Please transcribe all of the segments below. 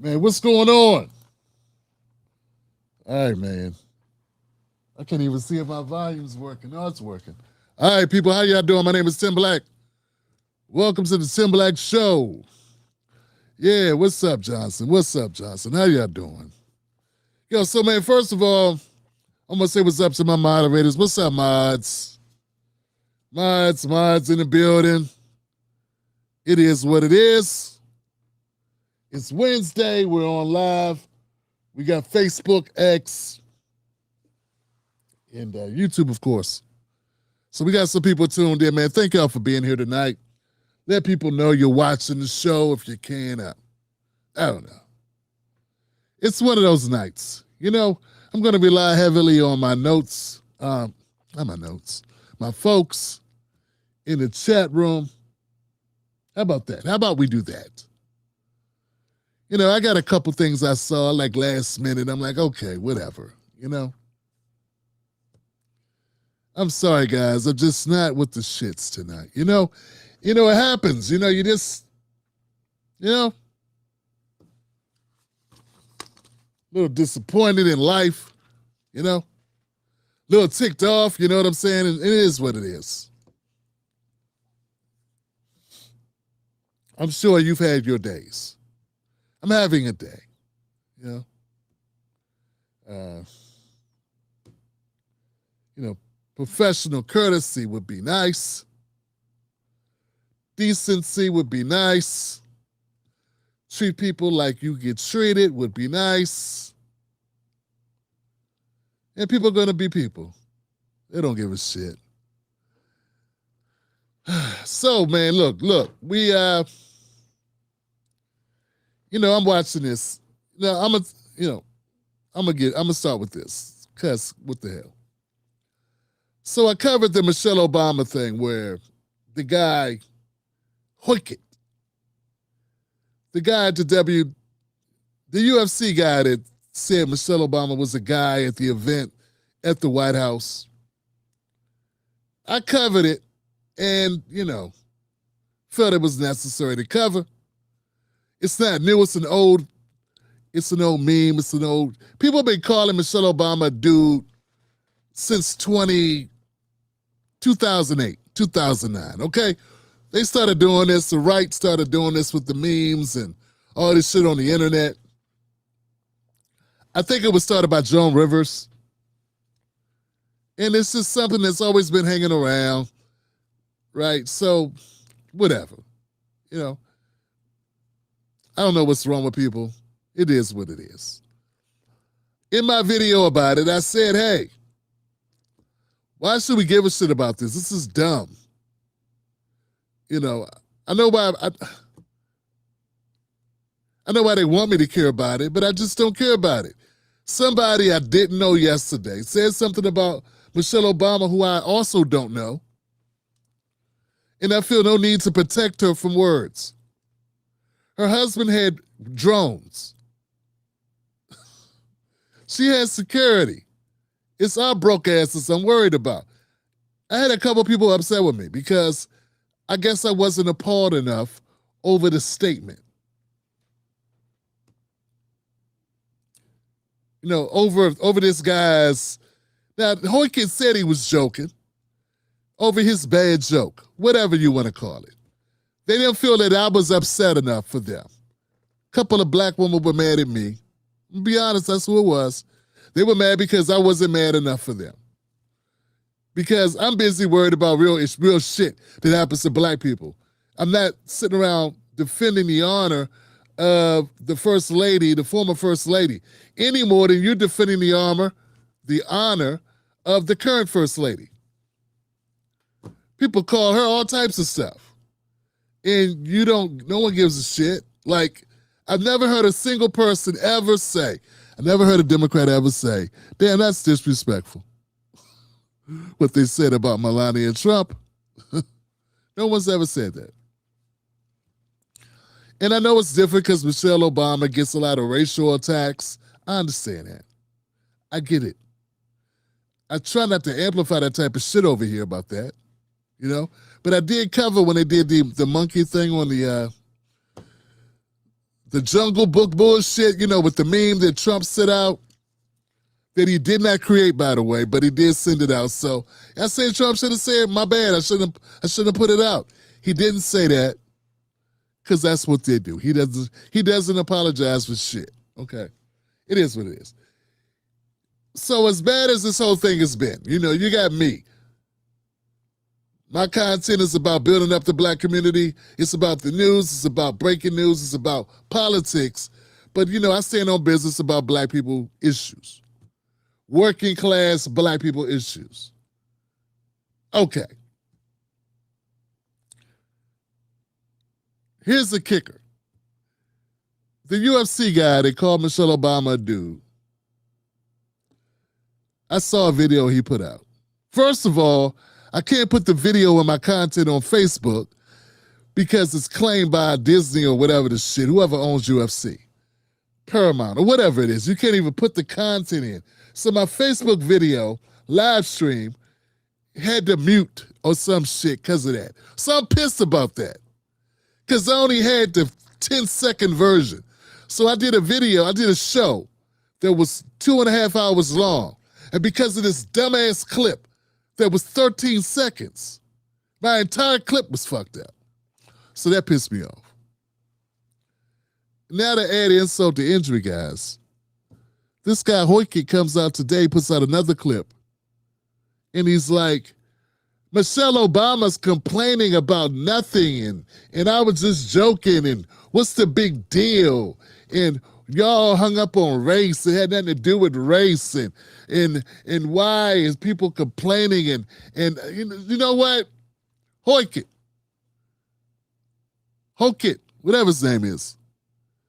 Man, what's going on? All right, man. I can't even see if my volume's working. No, it's working. All right, people, how y'all doing? My name is Tim Black. Welcome to the Tim Black Show. Yeah, what's up, Johnson? What's up, Johnson? How y'all doing? Yo, so man, first of all, I'm gonna say what's up to my moderators. What's up, mods? Mods in the building. It is what it is. It's Wednesday. We're on live. We got Facebook, X, and YouTube, of course. So we got some people tuned in, man. Thank y'all for being here tonight. Let people know you're watching the show if you can. I don't know. It's one of those nights. You know, I'm going to rely heavily on my notes. Not my notes. My folks in the chat room. How about that? How about we do that? You know, I got a couple things I saw like last minute. I'm like, okay, whatever, you know. I'm sorry, guys. I'm just not with the shits tonight. You know, it happens. You know, you just, a little disappointed in life, a little ticked off, you know what I'm saying? And it is what it is. I'm sure you've had your days. I'm having a day, professional courtesy would be nice. Decency would be nice. Treat people like you get treated would be nice. And people are going to be people. They don't give a shit. So, man, look, we, I'm watching this. Now, I'm gonna start with this, because what the hell? So I covered the Michelle Obama thing where the guy, Hoykett, the guy at the UFC guy that said Michelle Obama was a guy at the event at the White House. I covered it and, felt it was necessary to cover. It's not new, it's an old meme, people have been calling Michelle Obama a dude since 2008, 2009, okay? They started doing this, the right started doing this with the memes and all this shit on the internet. I think it was started by Joan Rivers. And it's just something that's always been hanging around, right? So, whatever, I don't know what's wrong with people. It is what it is. In my video about it, I said, hey, why should we give a shit about this? This is dumb. I know why I know why they want me to care about it, but I just don't care about it. Somebody I didn't know yesterday said something about Michelle Obama who I also don't know. And I feel no need to protect her from words. Her husband had drones. She has security. It's our broke asses I'm worried about. I had a couple people upset with me because I guess I wasn't appalled enough over the statement. Over this guy's, now Hoykett said he was joking over his bad joke, whatever you want to call it. They didn't feel that I was upset enough for them. A couple of black women were mad at me. To be honest, that's who it was. They were mad because I wasn't mad enough for them. Because I'm busy worried about real shit that happens to black people. I'm not sitting around defending the honor of the First Lady, the former First Lady, any more than you're defending the honor of the current First Lady. People call her all types of stuff. And no one gives a shit. Like, I've never heard a single person ever say, I never heard a Democrat ever say, damn, that's disrespectful. What they said about Melania and Trump. No one's ever said that. And I know it's different because Michelle Obama gets a lot of racial attacks. I understand that. I get it. I try not to amplify that type of shit over here about that, But I did cover when they did the monkey thing on the Jungle Book bullshit, with the meme that Trump sent out, that he did not create, by the way, but he did send it out. So I said Trump should have said, my bad, I shouldn't have put it out. He didn't say that because that's what they do. He doesn't apologize for shit. Okay. It is what it is. So as bad as this whole thing has been, you got me. My content is about building up the black community. It's about the news. It's about breaking news. It's about politics. But, I stand on business about black people issues. Working class black people issues. Okay. Here's the kicker. The UFC guy, they called Michelle Obama a dude. I saw a video he put out. First of all, I can't put the video in my content on Facebook because it's claimed by Disney or whatever the shit, whoever owns UFC, Paramount or whatever it is. You can't even put the content in. So my Facebook video, live stream, had to mute or some shit because of that. So I'm pissed about that because I only had the 10-second version. So I did a show that was 2.5 hours long. And because of this dumbass clip that was 13 seconds, my entire clip was fucked up. So that pissed me off. Now to add insult to injury, guys, this guy Hoyke comes out today, puts out another clip, and he's like, Michelle Obama's complaining about nothing, and I was just joking, and what's the big deal? And y'all hung up on race. It had nothing to do with race, and why is people complaining? And you know what? Hoyke, whatever his name is,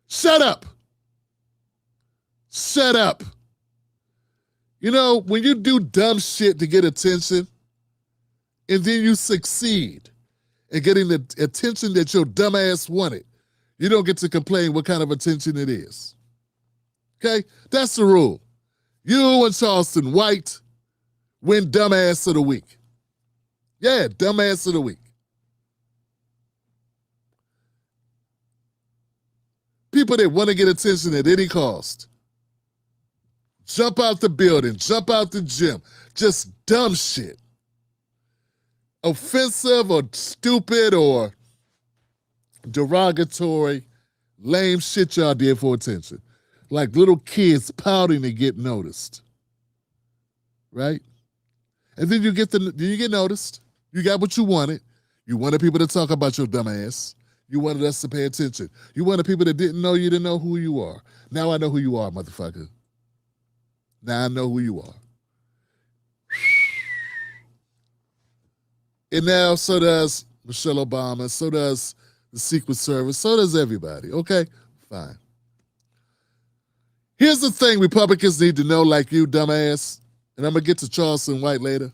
shut up. Shut up. When you do dumb shit to get attention, and then you succeed in getting the attention that your dumb ass wanted, you don't get to complain what kind of attention it is. Okay? That's the rule. You and Charleston White win Dumbass of the Week. Yeah, Dumbass of the Week. People that want to get attention at any cost. Jump out the building, jump out the gym. Just dumb shit. Offensive or stupid or derogatory, lame shit y'all did for attention. Like little kids pouting to get noticed. Right? And then you get noticed. You got what you wanted. You wanted people to talk about your dumb ass. You wanted us to pay attention. You wanted people that didn't know you to know who you are. Now I know who you are, motherfucker. Now I know who you are. And now so does Michelle Obama, so does the Secret Service, so does everybody. Okay? Fine. Here's the thing Republicans need to know, like you, dumbass, and I'm going to get to Charleston White later.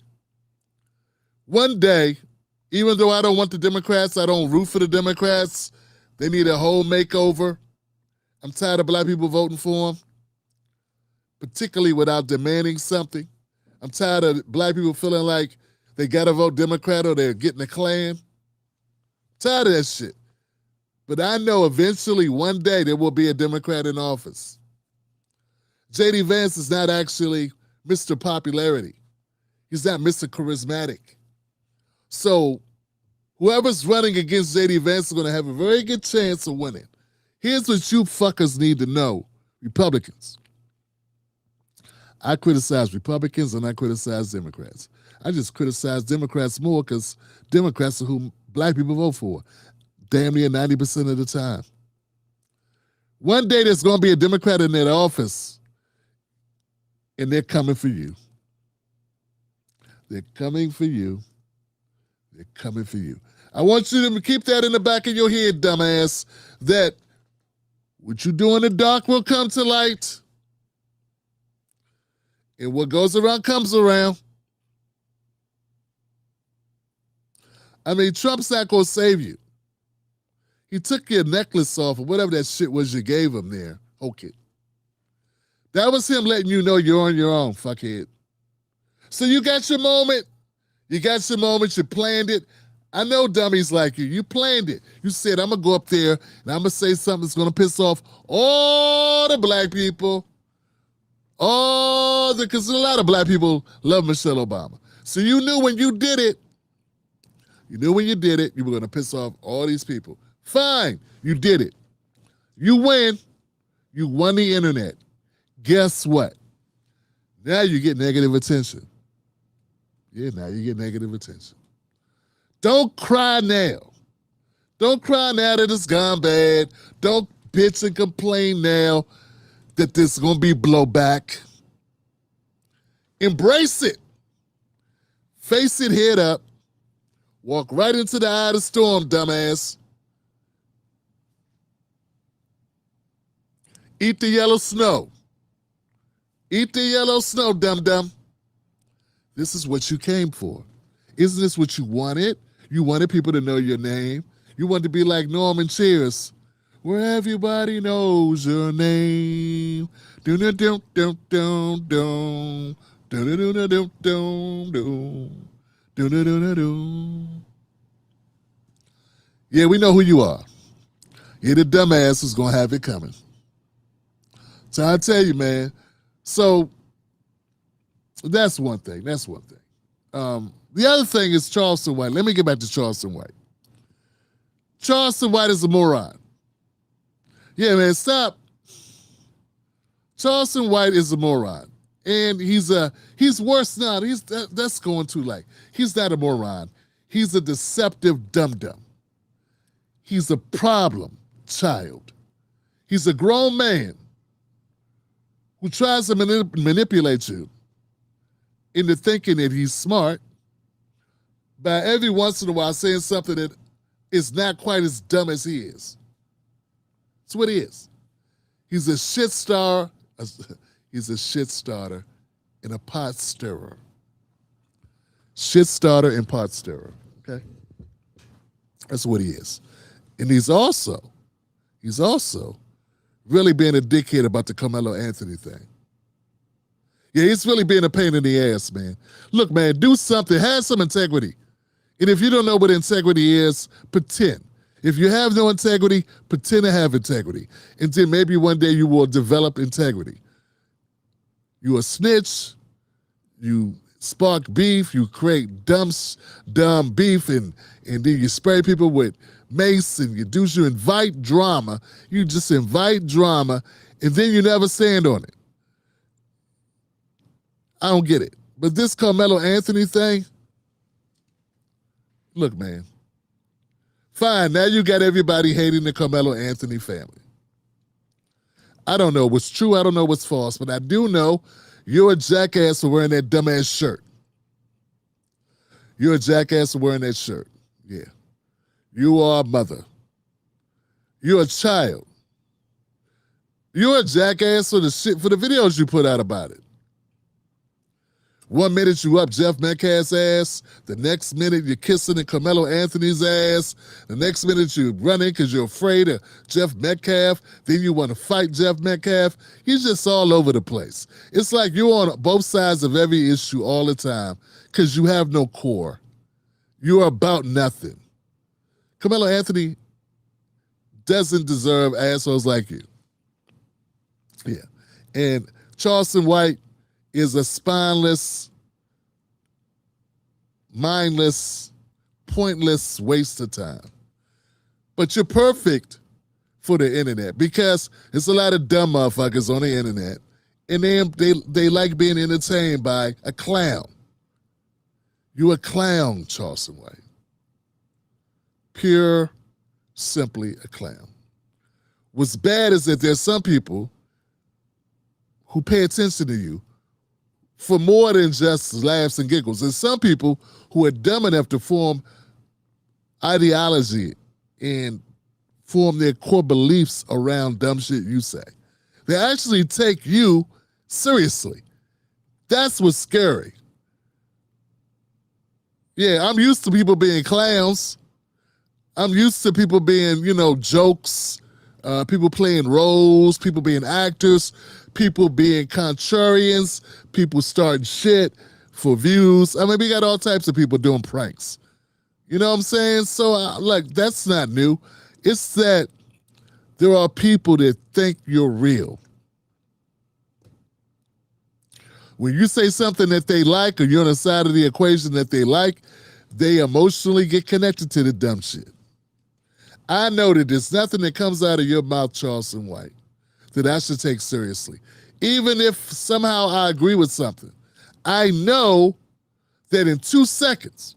One day, even though I don't want the Democrats, I don't root for the Democrats, they need a whole makeover. I'm tired of black people voting for them, particularly without demanding something. I'm tired of black people feeling like they got to vote Democrat or they're getting a Klan. Tired of that shit. But I know eventually one day there will be a Democrat in office. J.D. Vance is not actually Mr. Popularity. He's not Mr. Charismatic. So whoever's running against J.D. Vance is going to have a very good chance of winning. Here's what you fuckers need to know, Republicans. I criticize Republicans and I criticize Democrats. I just criticize Democrats more because Democrats are who black people vote for, damn near 90% of the time. One day there's going to be a Democrat in that office, and they're coming for you. They're coming for you. They're coming for you. I want you to keep that in the back of your head, dumbass, that what you do in the dark will come to light. And what goes around comes around. I mean, Trump's not going to save you. He took your necklace off or whatever that shit was you gave him there. Okay. That was him letting you know you're on your own, fuckhead. So you got your moment. You got your moment. You planned it. I know dummies like you. You planned it. You said, I'm going to go up there and I'm going to say something that's going to piss off all the black people. Because a lot of black people love Michelle Obama. So you knew when you did it, you were going to piss off all these people. Fine, you did it. You win. You won the internet. Guess what? Now you get negative attention. Yeah, now you get negative attention. Don't cry now. Don't cry now that it's gone bad. Don't bitch and complain now that this is going to be blowback. Embrace it. Face it head up. Walk right into the eye of the storm, dumbass. Eat the yellow snow. Eat the yellow snow, dum-dum. This is what you came for. Isn't this what you wanted? You wanted people to know your name. You wanted to be like Norman Cheers, where everybody knows your name. Do-do-do-do-do-do. Do-do-do-do-do-do. Do-do-do-do-do. Yeah, we know who you are. You're the dumbass who's going to have it coming. So I tell you, man, so that's one thing. The other thing is Charleston White. Let me get back to Charleston White. Charleston White is a moron. Yeah, man, stop. Charleston White is a moron. And he's worse now. That's going too light. He's not a moron. He's a deceptive dum-dum. He's a problem child. He's a grown man who tries to manipulate you into thinking that he's smart by every once in a while saying something that is not quite as dumb as he is. That's what he is. He's a shit star. He's a shit starter and a pot stirrer. Shit starter and pot stirrer, okay? That's what he is. And he's also really being a dickhead about the Carmelo Anthony thing. Yeah, he's really being a pain in the ass, man. Look, man, do something. Have some integrity. And if you don't know what integrity is, pretend. If you have no integrity, pretend to have integrity. And then maybe one day you will develop integrity. You a snitch, you spark beef, you create dumb beef, and then you spray people with mace, and you invite drama. You just invite drama, and then you never stand on it. I don't get it. But this Carmelo Anthony thing, look, man, fine, now you got everybody hating the Carmelo Anthony family. I don't know what's true, I don't know what's false, but I do know you're a jackass for wearing that dumbass shirt. You're a jackass for wearing that shirt. Yeah. You are a mother. You're a child. You're a jackass for the videos you put out about it. 1 minute you up Jeff Metcalf's ass. The next minute you're kissing Carmelo Anthony's ass. The next minute you're running because you're afraid of Jeff Metcalf. Then you want to fight Jeff Metcalf. He's just all over the place. It's like you're on both sides of every issue all the time because you have no core. You're about nothing. Carmelo Anthony doesn't deserve assholes like you. Yeah. And Charleston White is a spineless, mindless, pointless waste of time. But you're perfect for the internet because there's a lot of dumb motherfuckers on the internet, and they like being entertained by a clown. You're a clown, Charleston White. Pure, simply a clown. What's bad is that there's some people who pay attention to you for more than just laughs and giggles. There's some people who are dumb enough to form ideology and form their core beliefs around dumb shit you say. They actually take you seriously. That's what's scary. Yeah, I'm used to people being clowns. I'm used to people being, jokes, people playing roles, people being actors, people being contrarians, people starting shit for views. I mean, we got all types of people doing pranks. You know what I'm saying? So, like, that's not new. It's that there are people that think you're real. When you say something that they like or you're on the side of the equation that they like, they emotionally get connected to the dumb shit. I know that there's nothing that comes out of your mouth, Charleston White, that I should take seriously. Even if somehow I agree with something, I know that in 2 seconds,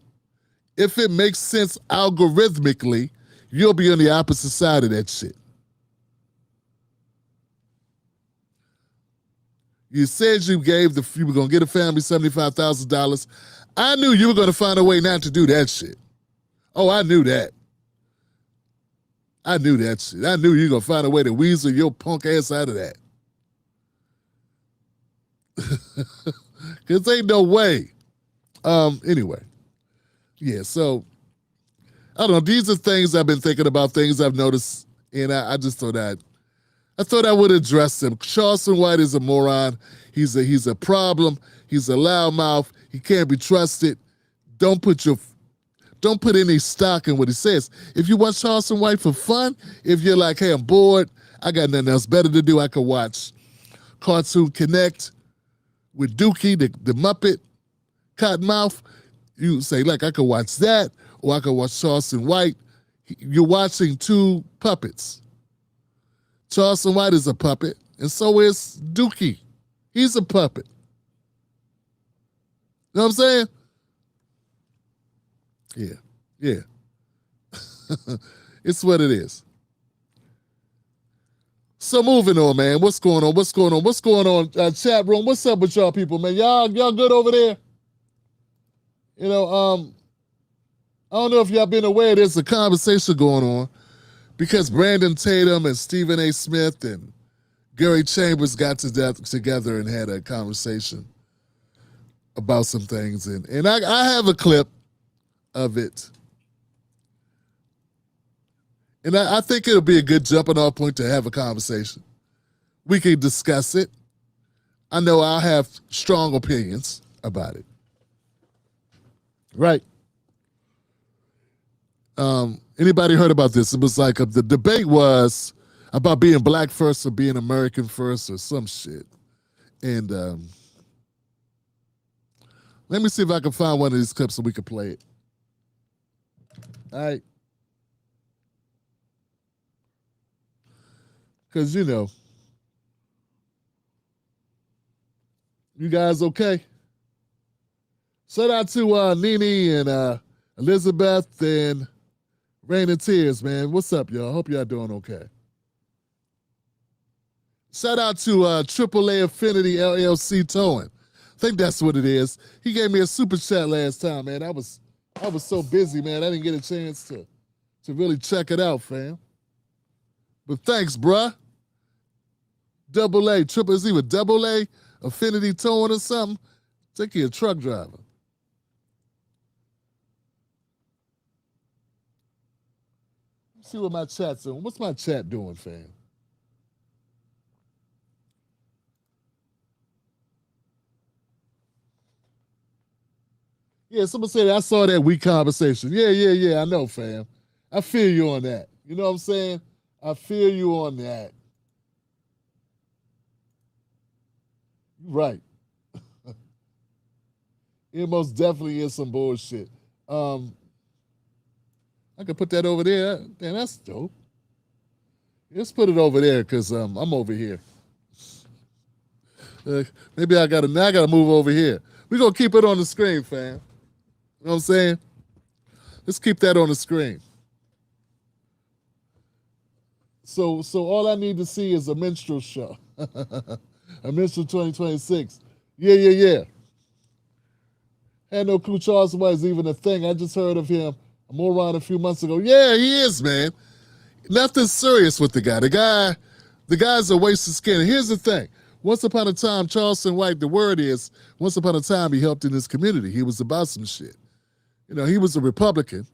if it makes sense algorithmically, you'll be on the opposite side of that shit. You said you were gonna get a family $75,000. I knew you were gonna find a way not to do that shit. Oh, I knew that. I knew that shit. I knew you were gonna find a way to weasel your punk ass out of that. Cause ain't no way. Anyway. Yeah, so I don't know. These are things I've been thinking about, things I've noticed, and I just thought I would address them. Charleston White is a moron. He's a problem. He's a loudmouth. He can't be trusted. Don't put any stock in what he says. If you watch Charleston White for fun, if you're like, hey, I'm bored, I got nothing else better to do, I could watch Cartoon Connect with Dookie, the Muppet, Cottonmouth. You say, like, I could watch that, or I could watch Charleston White. You're watching 2 puppets. Charleston White is a puppet, and so is Dookie. He's a puppet. You know what I'm saying? Yeah. It's what it is. So moving on, man. What's going on? Chat room, what's up with y'all people, man? Y'all good over there? You know, I don't know if y'all been aware there's a conversation going on because Brandon Tatum and Stephen A. Smith and Gary Chambers got together and had a conversation about some things. And I have a clip of it. And I think it'll be a good jumping off point to have a conversation. We can discuss it. I know I'll have strong opinions about it. Right. Anybody heard about this? It was like the debate was about being black first or being American first or some shit. And let me see if I can find one of these clips so we can play it. All right. Because, you know, you guys okay? Shout out to Nene and Elizabeth and Rain and Tears, man. What's up, y'all? Hope y'all doing okay. Shout out to AAA Affinity LLC Towing. I think that's what it is. He gave me a super chat last time, man. I was so busy, man. I didn't get a chance to really check it out, fam. But thanks, bruh. AA, triple, is he with AA Affinity Towing or something? Take you a truck driver. See what my chat's doing. What's my chat doing, fam? Yeah, someone said I saw that weak conversation. Yeah. I know, fam. I feel you on that. You know what I'm saying? I feel you on that. Right. It most definitely is some bullshit. I could put that over there. Man, that's dope. Let's put it over there because I'm over here. Maybe I gotta move over here. We're gonna keep it on the screen, fam. You know what I'm saying? Let's keep that on the screen. So all I need to see is a minstrel show. A minstrel 2026. Yeah. Had no clue Charles White is even a thing. I just heard of him a moron a few months ago. Yeah, he is, man. Nothing serious with the guy. The guy's a waste of skin. And here's the thing. Once upon a time, Charleston White, the word is, once upon a time, he helped in his community. He was about some shit. You know, he was a Republican,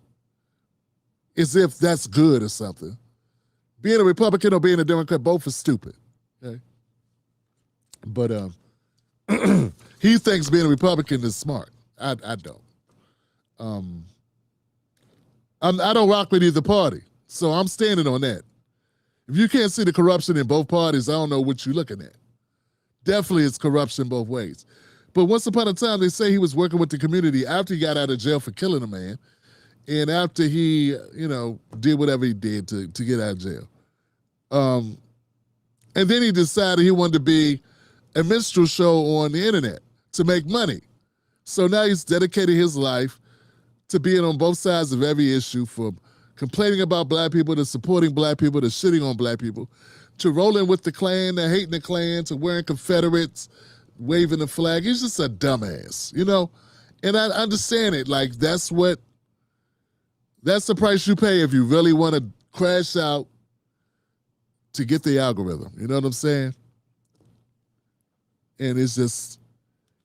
as if that's good or something. Being a Republican or being a Democrat, both are stupid. Okay? But he thinks being a Republican is smart. I don't. I don't rock with either party. So I'm standing on that. If you can't see the corruption in both parties, I don't know what you're looking at. Definitely it's corruption both ways. But once upon a time, they say he was working with the community after he got out of jail for killing a man and after he, did whatever he did to get out of jail. And then he decided he wanted to be a minstrel show on the internet to make money. So now he's dedicated his life to being on both sides of every issue, from complaining about black people to supporting black people to shitting on black people to rolling with the Klan to hating the Klan to wearing Confederates, waving the flag. He's just a dumbass, And I understand it. Like, that's the price you pay if you really want to crash out to get the algorithm. You know what I'm saying? And it's just,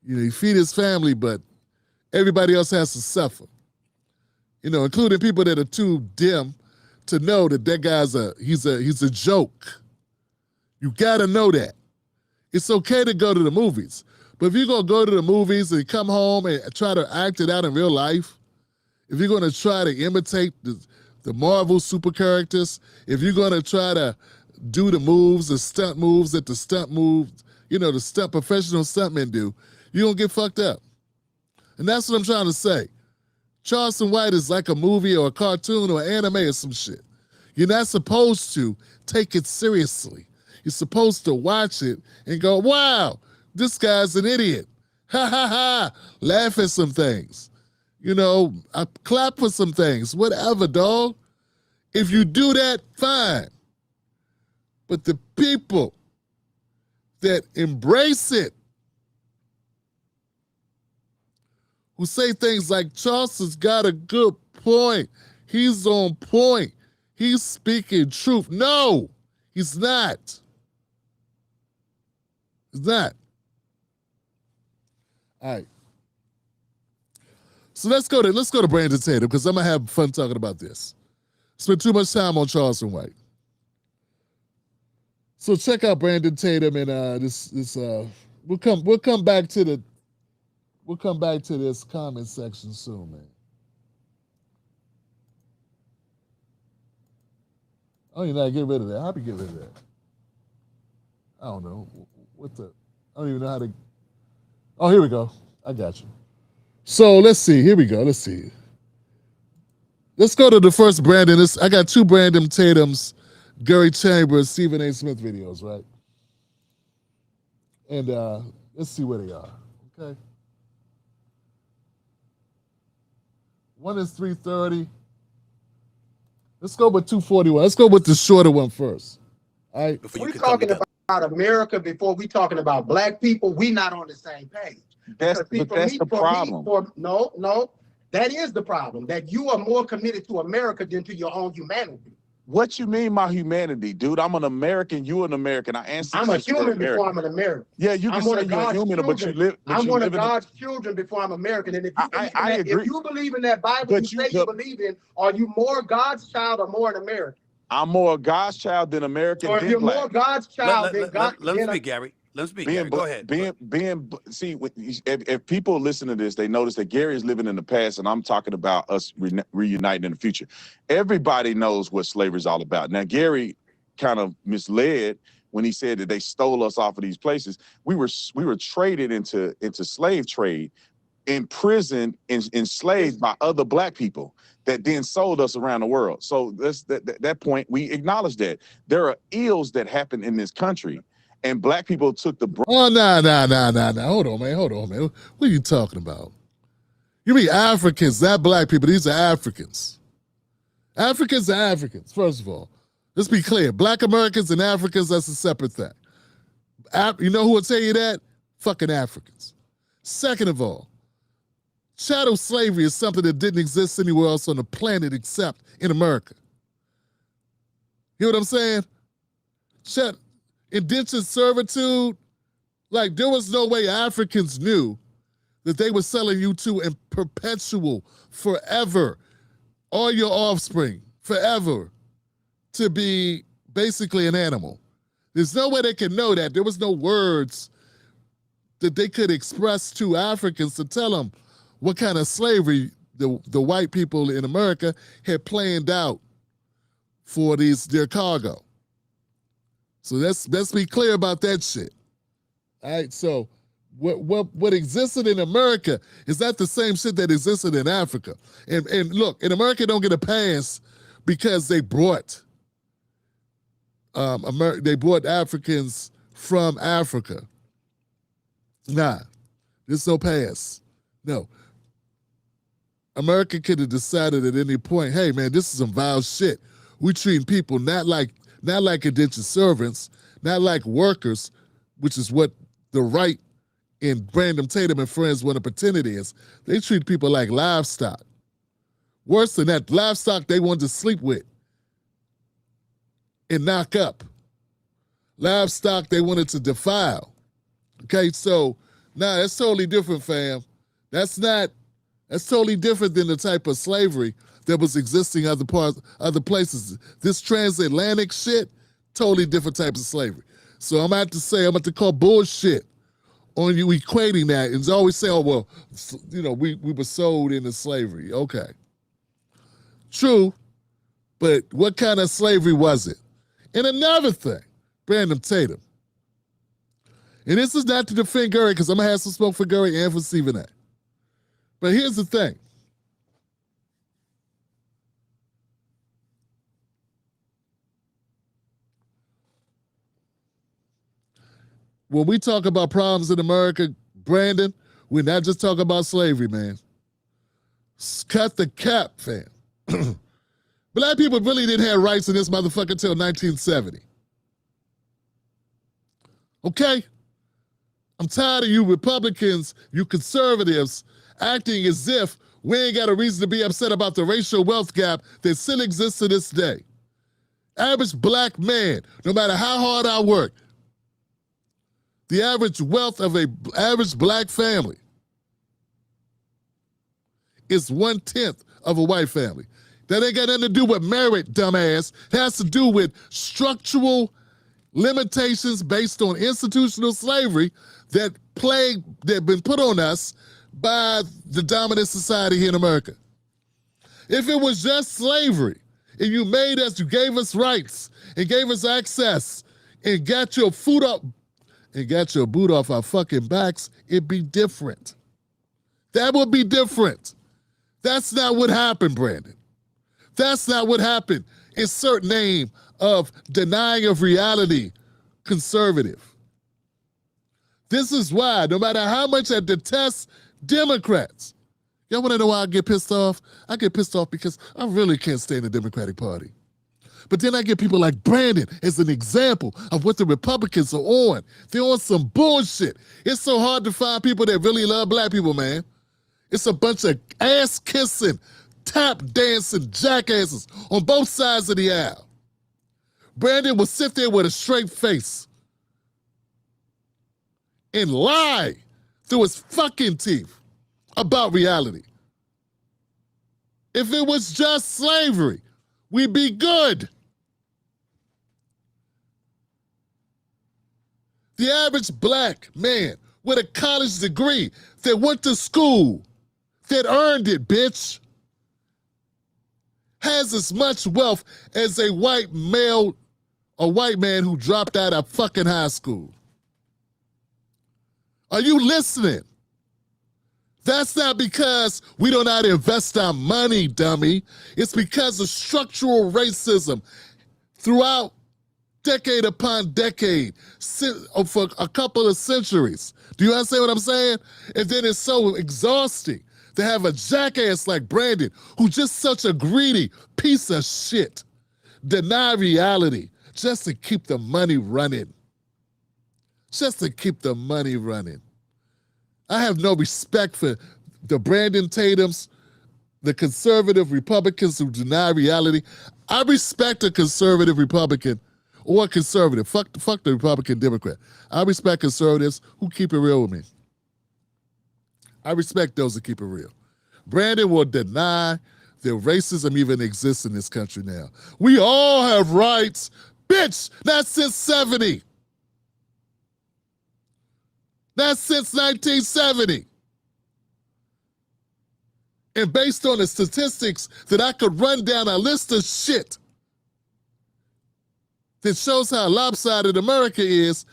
he feed his family, but everybody else has to suffer. Including people that are too dim to know that guy's he's a joke. You gotta know that. It's okay to go to the movies, but if you're gonna go to the movies and come home and try to act it out in real life, if you're gonna try to imitate the Marvel super characters, if you're gonna try to do the moves, the stunt moves that the professional stuntmen do, you're gonna get fucked up. And that's what I'm trying to say. Charleston White is like a movie or a cartoon or anime or some shit. You're not supposed to take it seriously. You're supposed to watch it and go, wow, this guy's an idiot. Ha ha ha. Laugh at some things. I clap for some things. Whatever, dog. If you do that, fine. But the people that embrace it, who say things like, Charleston's got a good point. He's on point. He's speaking truth. No, he's not. He's not. All right. So let's go to Brandon Tatum, because I'm gonna have fun talking about this. Spent too much time on Charleston White. So check out Brandon Tatum and we'll come back to this comment section soon, man. Oh, you know, get rid of that. How do you get rid of that? I don't know. I don't even know how to. Oh, here we go. I got you. So let's see. Here we go. Let's see. Let's go to the first Brandon. I got two Brandon Tatums, Gary Chambers, Stephen A. Smith videos, right? And let's see where they are. Okay. One is 330. Let's go with 241. Let's go with the shorter one first. All right. We're talking about America before we talking about black people. We not on the same page. That's the problem. No. That is the problem. That you are more committed to America than to your own humanity. What you mean my humanity, dude? I'm an American. You an American. I'm a human before I'm an American. Yeah, you can say you're a human, but you live. I'm one of God's children before I'm American. And if you believe in that Bible you say you believe in, are you more God's child or more an American? I'm more God's child than American. Or if you're more God's child than God. Let me speak, Gary. Let's speak. Gary. Go ahead. See, if people listen to this, they notice that Gary is living in the past, and I'm talking about us reuniting in the future. Everybody knows what slavery is all about. Now, Gary kind of misled when he said that they stole us off of these places. We were traded into slave trade, imprisoned, enslaved by other black people that then sold us around the world. So that point, we acknowledge that there are ills that happen in this country. And black people took the. Oh, no. Hold on, man. What are you talking about? You mean Africans, not black people. These are Africans. Africans are Africans, first of all. Let's be clear. Black Americans and Africans, that's a separate thing. You know who will tell you that? Fucking Africans. Second of all, chattel slavery is something that didn't exist anywhere else on the planet except in America. You know what I'm saying? Indentured servitude, like there was no way Africans knew that they were selling you to in perpetual, forever, all your offspring, forever, to be basically an animal. There's no way they can know that. There was no words that they could express to Africans to tell them what kind of slavery the white people in America had planned out for their cargo. So let's be clear about that shit. All right, so what existed in America is not the same shit that existed in Africa. And look, in America don't get a pass because they brought Africans from Africa. Nah, there's no pass. No. America could have decided at any point, hey man, this is some vile shit. We treating people not like indentured servants, not like workers, which is what the right in Brandon Tatum and friends want to pretend it is. They treat people like livestock. Worse than that, livestock they want to sleep with and knock up. Livestock they wanted to defile. Okay, so now that's totally different, fam. That's totally different than the type of slavery that was existing other places. This transatlantic shit, totally different type of slavery. So I'm about to call bullshit on you equating that and always say, oh, well, we were sold into slavery. Okay. True, but what kind of slavery was it? And another thing, Brandon Tatum, and this is not to defend Gary, because I'm going to have some smoke for Gary and for Stephen A. But here's the thing. When we talk about problems in America, Brandon, we're not just talking about slavery, man. Cut the cap, fam. Black people really didn't have rights in this motherfucker until 1970. Okay? I'm tired of you Republicans, you conservatives, acting as if we ain't got a reason to be upset about the racial wealth gap that still exists to this day. Average black man, no matter how hard I work, the average wealth of an average black family is 1/10 of a white family. That ain't got nothing to do with merit, dumbass. It has to do with structural limitations based on institutional slavery that been put on us by the dominant society here in America. If it was just slavery, and you gave us rights, and gave us access, and got your foot up, and got your boot off our fucking backs, it'd be different. That would be different. That's not what happened, Brandon. That's not what happened. Insert name of denying of reality, conservative. This is why, no matter how much I detest Democrats, y'all wanna know why I get pissed off? I get pissed off because I really can't stand the Democratic Party. But then I get people like Brandon as an example of what the Republicans are on. They're on some bullshit. It's so hard to find people that really love black people, man. It's a bunch of ass-kissing, tap-dancing jackasses on both sides of the aisle. Brandon will sit there with a straight face and lie through his fucking teeth about reality. If it was just slavery, we'd be good. The average black man with a college degree that went to school, that earned it, bitch, has as much wealth as a white man who dropped out of fucking high school. Are you listening? That's not because we don't know how to invest our money, dummy. It's because of structural racism throughout decade upon decade for a couple of centuries. Do you understand what I'm saying? And then it's so exhausting to have a jackass like Brandon, who's just such a greedy piece of shit, deny reality just to keep the money running. Just to keep the money running. I have no respect for the Brandon Tatums, the conservative Republicans who deny reality. I respect a conservative Republican or a conservative. Fuck the Republican Democrat. I respect conservatives who keep it real with me. I respect those that keep it real. Brandon will deny that racism even exists in this country now. We all have rights. Bitch, not since 70. Not since 1970. And based on the statistics that I could run down a list of shit that shows how lopsided America is,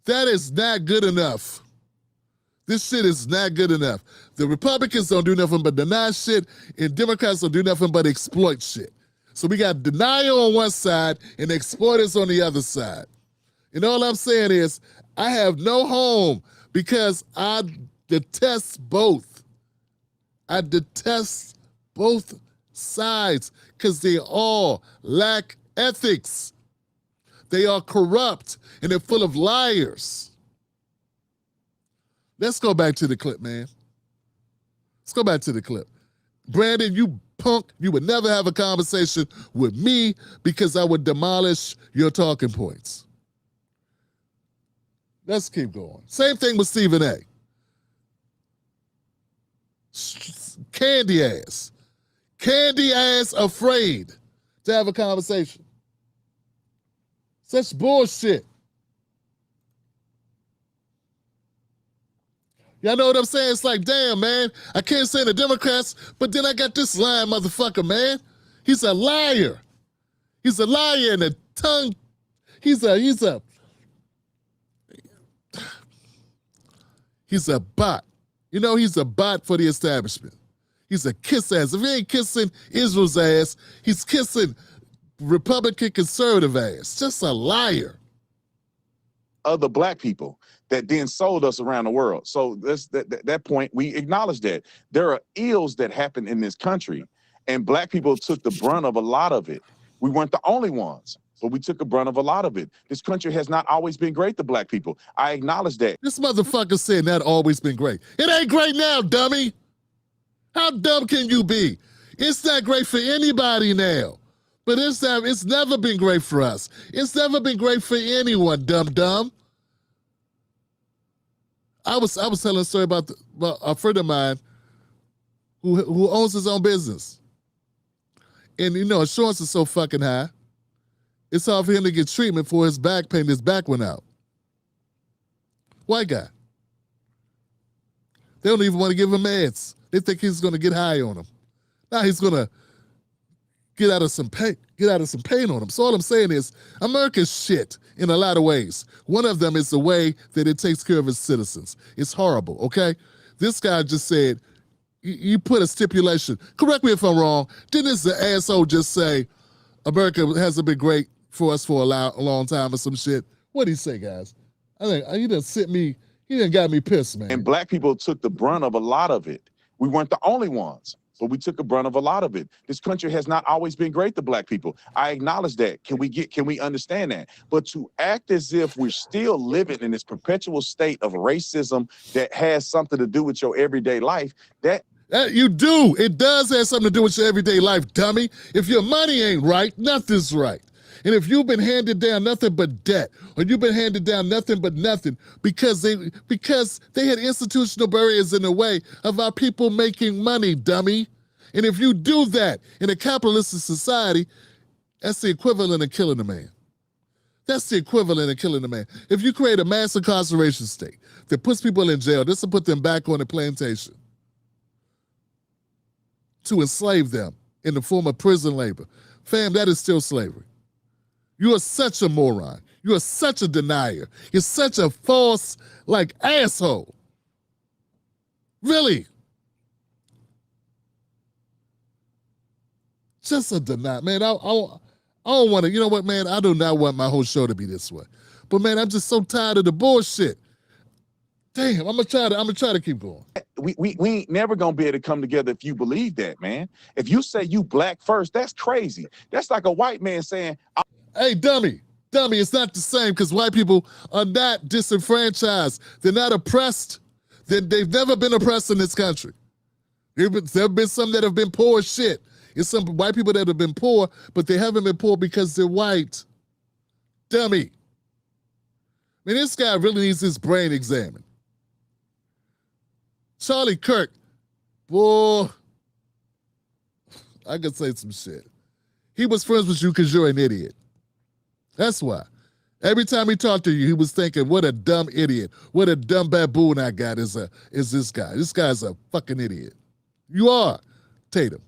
that is not good enough. This shit is not good enough. The Republicans don't do nothing but deny shit, and Democrats don't do nothing but exploit shit. So we got denial on one side and exploiters on the other side. And all I'm saying is, I have no home because I detest both. I detest both sides because they all lack ethics. They are corrupt and they're full of liars. Let's go back to the clip, man. Let's go back to the clip. Brandon, you punk, you would never have a conversation with me because I would demolish your talking points. Let's keep going. Same thing with Stephen A. Candy ass. Candy ass afraid to have a conversation. Such bullshit. Y'all know what I'm saying? It's like, damn, man, I can't say the Democrats, but then I got this lying motherfucker, man. He's a liar. He's a liar and a tongue. He's a bot. You know, he's a bot for the establishment. He's a kiss ass. If he ain't kissing Israel's ass, he's kissing Republican conservative ass. Just a liar. Other black people that then sold us around the world. So that point, we acknowledge that. There are ills that happen in this country, and black people took the brunt of a lot of it. We weren't the only ones, but we took the brunt of a lot of it. This country has not always been great to black people. I acknowledge that. This motherfucker said not always been great. It ain't great now, dummy. How dumb can you be? It's not great for anybody now. But it's never been great for us. It's never been great for anyone, dumb. I was telling a story about a friend of mine who owns his own business. And, you know, insurance is so fucking high, it's hard for him to get treatment for his back pain. His back went out. White guy. They don't even want to give him meds. They think he's going to get high on them. Now he's going to get out of some pain on them. So all I'm saying is, America's shit in a lot of ways. One of them is the way that it takes care of its citizens. It's horrible, okay? This guy just said, you put a stipulation. Correct me if I'm wrong. Didn't this asshole just say, America hasn't been great for us for a long time or some shit? What'd he say, guys? I think he done got me pissed, man. And black people took the brunt of a lot of it. We weren't the only ones, but we took the brunt of a lot of it. This country has not always been great to black people. I acknowledge that. Can we understand that? But to act as if we're still living in this perpetual state of racism that has something to do with your everyday life, that you do. It does have something to do with your everyday life, dummy. If your money ain't right, nothing's right. And if you've been handed down nothing but debt, or you've been handed down nothing but nothing because they had institutional barriers in the way of our people making money, dummy. And if you do that in a capitalistic society, that's the equivalent of killing a man. That's the equivalent of killing a man. If you create a mass incarceration state that puts people in jail, this will put them back on the plantation to enslave them in the form of prison labor. Fam, that is still slavery. You are such a moron. You are such a denier. You're such a false, asshole. Really. Just a denier. Man, I don't want to, you know what, man? I do not want my whole show to be this way. But, man, I'm just so tired of the bullshit. Damn, I'm gonna try to keep going. We ain't never gonna be able to come together if you believe that, man. If you say you black first, that's crazy. That's like a white man saying, hey, dummy, it's not the same because white people are not disenfranchised. They're not oppressed. They've never been oppressed in this country. There have been some that have been poor as shit. It's some white people that have been poor, but they haven't been poor because they're white. Dummy. I mean, this guy really needs his brain examined. Charlie Kirk, boy, I could say some shit. He was friends with you because you're an idiot. That's why. Every time he talked to you, he was thinking, what a dumb idiot. What a dumb baboon I got is this guy. This guy's a fucking idiot. You are, Tatum.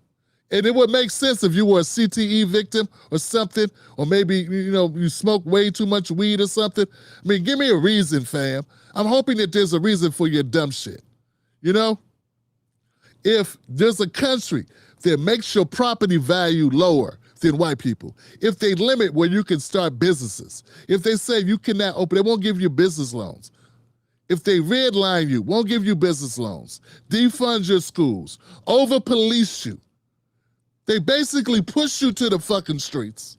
And it would make sense if you were a CTE victim or something, or maybe, you smoke way too much weed or something. I mean, give me a reason, fam. I'm hoping that there's a reason for your dumb shit. If there's a country that makes your property value lower than white people, if they limit where you can start businesses, if they say you cannot open, they won't give you business loans. If they redline you, won't give you business loans, defund your schools, over-police you, they basically push you to the fucking streets.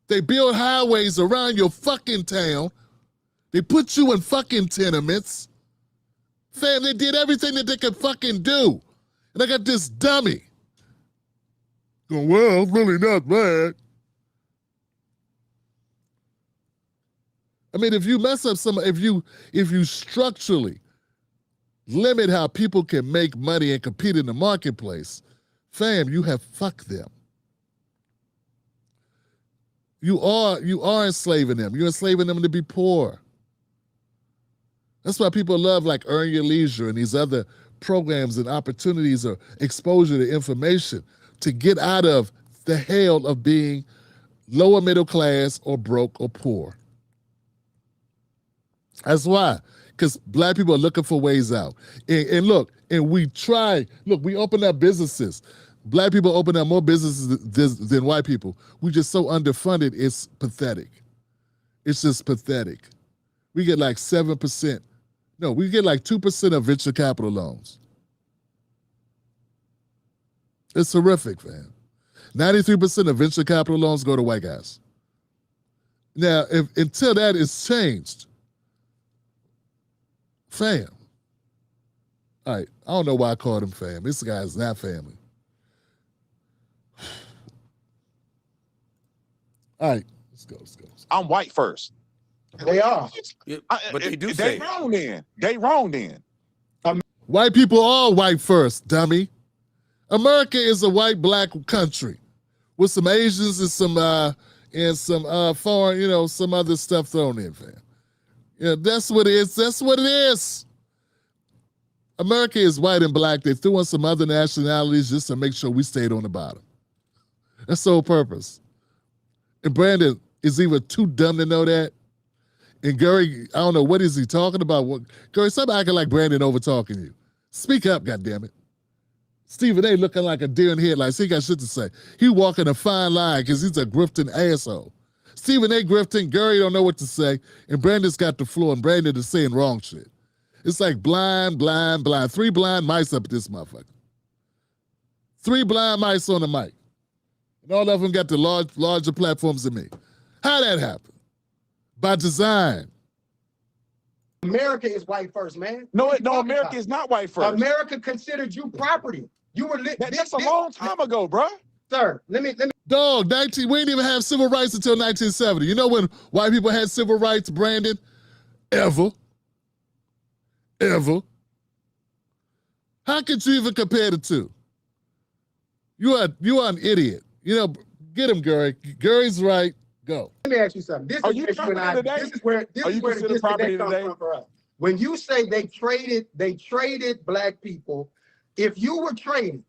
They build highways around your fucking town. They put you in fucking tenements. Fam, they did everything that they could fucking do. And I got this dummy going, well, it's really not bad. I mean, if you mess up if you structurally limit how people can make money and compete in the marketplace, fam, you have fucked them. You are enslaving them. You're enslaving them to be poor. That's why people love like Earn Your Leisure and these other programs and opportunities or exposure to information to get out of the hell of being lower middle class or broke or poor. That's why. Because black people are looking for ways out. And we open up businesses. Black people open up more businesses than white people. We're just so underfunded, it's pathetic. It's just pathetic. We get like 7%. No, we get like 2% of venture capital loans. It's horrific, man. 93% of venture capital loans go to white guys. Now, until that is changed, fam. All right, I don't know why I called him fam. This guy is not family. All right, let's go. I'm white first. They are. Yeah, but they do say. They wrong then. White people are white first, dummy. America is a white-black country with some Asians and some foreign, some other stuff thrown in, fam. Yeah, that's what it is. That's what it is. America is white and black. They threw in some other nationalities just to make sure we stayed on the bottom. That's the whole purpose. And Brandon is even too dumb to know that. And Gary, I don't know, what is he talking about? Gary, stop acting like Brandon over talking you. Speak up, goddammit. Stephen A. looking like a deer in headlights. He got shit to say. He walking a fine line because he's a grifting asshole. Stephen A. grifting, Gary don't know what to say, and Brandon's got the floor, and Brandon is saying wrong shit. It's like blind. 3 blind mice up at this motherfucker. 3 blind mice on the mic. And all of them got the larger platforms than me. How'd that happen? By design. America is white first, man. No, America is not white first. America considered you property. You were that's a long time ago, bro. Sir, let me. Dog, we didn't even have civil rights until 1970. You know when white people had civil rights, Brandon? Ever. How could you even compare the two? You are an idiot. Get him, Gary. Gary's right. Go. Let me ask you something. This is where the disconnect comes from for us. When you say they traded black people, if you were traded,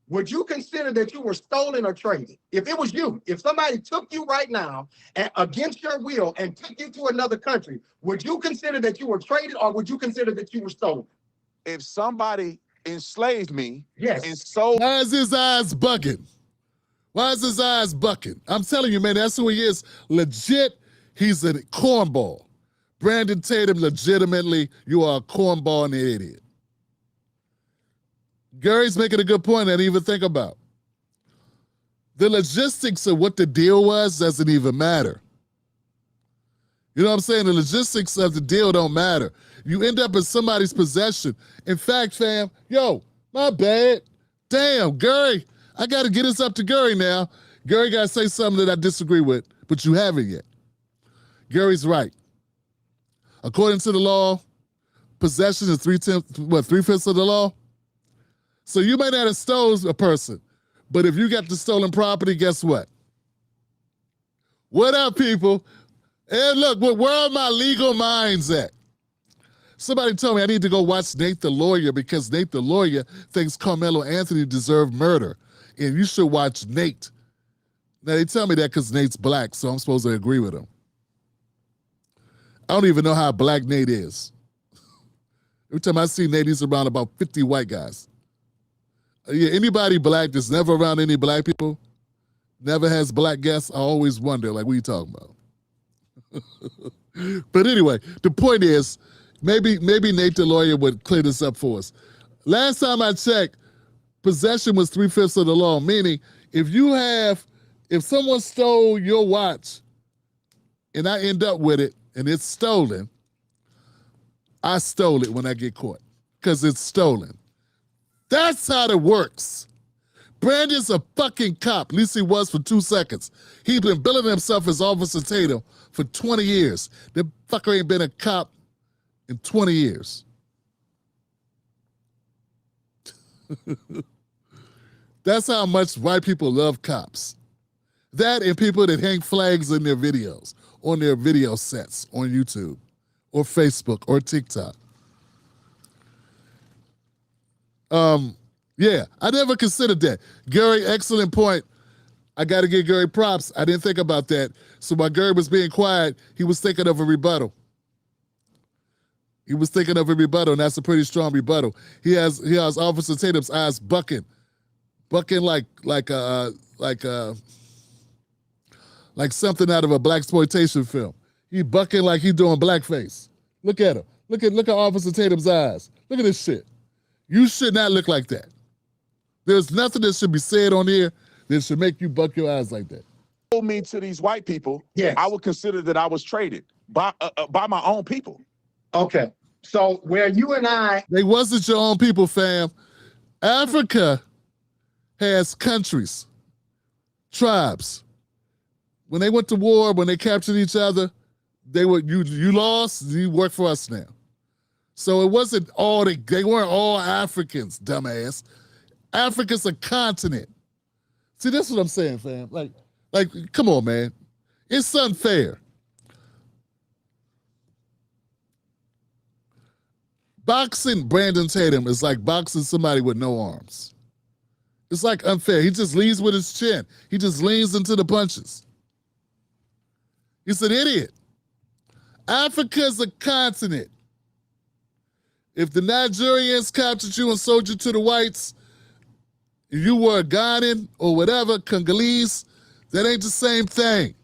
would you consider that you were stolen or traded? If it was you, if somebody took you right now and against your will and took you to another country, would you consider that you were traded or would you consider that you were stolen? If somebody enslaved me, yes, and sold. Why is his eyes bugging? I'm telling you, man, that's who he is. Legit, he's a cornball. Brandon Tatum, legitimately, you are a cornball and an idiot. Gary's making a good point I didn't even think about. The logistics of what the deal was doesn't even matter. You know what I'm saying? The logistics of the deal don't matter. You end up in somebody's possession. In fact, fam, my bad. Damn, Gary, I got to get this up to Gary now. Gary got to say something that I disagree with, but you haven't yet. Gary's right. According to the law, possession is 3/5 of the law. So you may not have stolen a person, but if you got the stolen property, guess what? What up, people? And look, where are my legal minds at? Somebody told me I need to go watch Nate the Lawyer because Nate the Lawyer thinks Carmelo Anthony deserved murder. And you should watch Nate. Now, they tell me that because Nate's black, so I'm supposed to agree with him. I don't even know how black Nate is. Every time I see Nate, he's around about 50 white guys. Yeah, anybody black that's never around any black people, never has black guests, I always wonder, like, what are you talking about? But anyway, the point is, maybe Nate the Lawyer would clear this up for us. Last time I checked, possession was 3/5 of the law, meaning if someone stole your watch and I end up with it and it's stolen, I stole it when I get caught because it's stolen. That's how it works. Brandon's a fucking cop. At least he was for 2 seconds. He's been billing himself as Officer Tatum for 20 years. The fucker ain't been a cop in 20 years. That's how much white people love cops. That and people that hang flags in their videos, on their video sets on YouTube or Facebook or TikTok. Yeah, I never considered that. Gary, excellent point. I got to give Gary props. I didn't think about that. So while Gary was being quiet, he was thinking of a rebuttal. He was thinking of a rebuttal, and that's a pretty strong rebuttal. He has Officer Tatum's eyes bucking like something out of a blaxploitation film. He bucking like he doing blackface. Look at him. Look at Officer Tatum's eyes. Look at this shit. You should not look like that. There's nothing that should be said on here that should make you buck your eyes like that. Told me to these white people, Yes. I would consider that I was traded by my own people. Okay. So where you and I, They wasn't your own people, fam. Africa has countries, tribes. When they went to war, when they captured each other, they were you lost, you work for us now. So it wasn't all they weren't all Africans, dumbass. Africa's a continent. See, that's what I'm saying, fam. Like, come on, man. It's unfair. Boxing Brandon Tatum is like boxing somebody with no arms. It's like unfair. He just leads with his chin. He just leans into the punches. He's an idiot. Africa's a continent. If the Nigerians captured you and sold you to the whites, if you were a Ghanaian or whatever, Congolese, that ain't the same thing.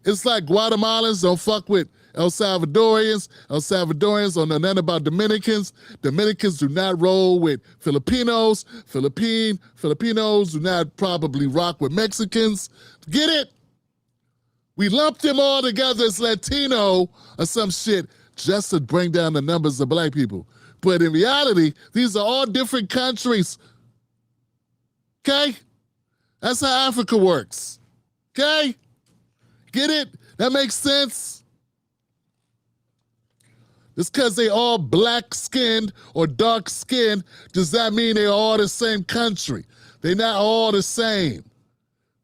It's like Guatemalans don't fuck with El Salvadorians. El Salvadorians don't know nothing about Dominicans. Dominicans do not roll with Filipinos. Filipinos do not probably rock with Mexicans. Get it? We lump them all together as Latino or some shit just to bring down the numbers of black people. But in reality, these are all different countries. Okay? That's how Africa works. Okay? Get it? That makes sense? Just because they all black-skinned or dark-skinned does that mean they're all the same country. They're not all the same.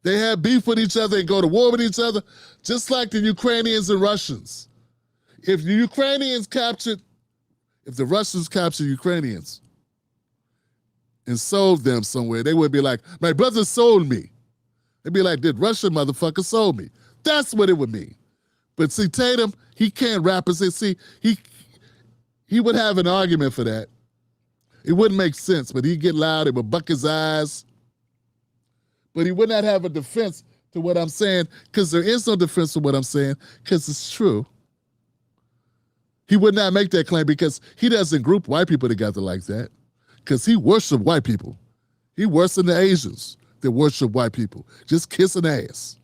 They have beef with each other and go to war with each other, just like the Ukrainians and Russians. If the Russians captured Ukrainians and sold them somewhere, they would be like, my brother sold me. They'd be like, did Russian motherfucker sold me? That's what it would mean. But see, Tatum, he can't rap and say, see, he would have an argument for that. It wouldn't make sense, but he'd get loud, it would buck his eyes. But he would not have a defense to what I'm saying, because there is no defense to what I'm saying, because it's true. He would not make that claim because he doesn't group white people together like that, because he worships white people. He worships the Asians that worship white people, just kissing ass.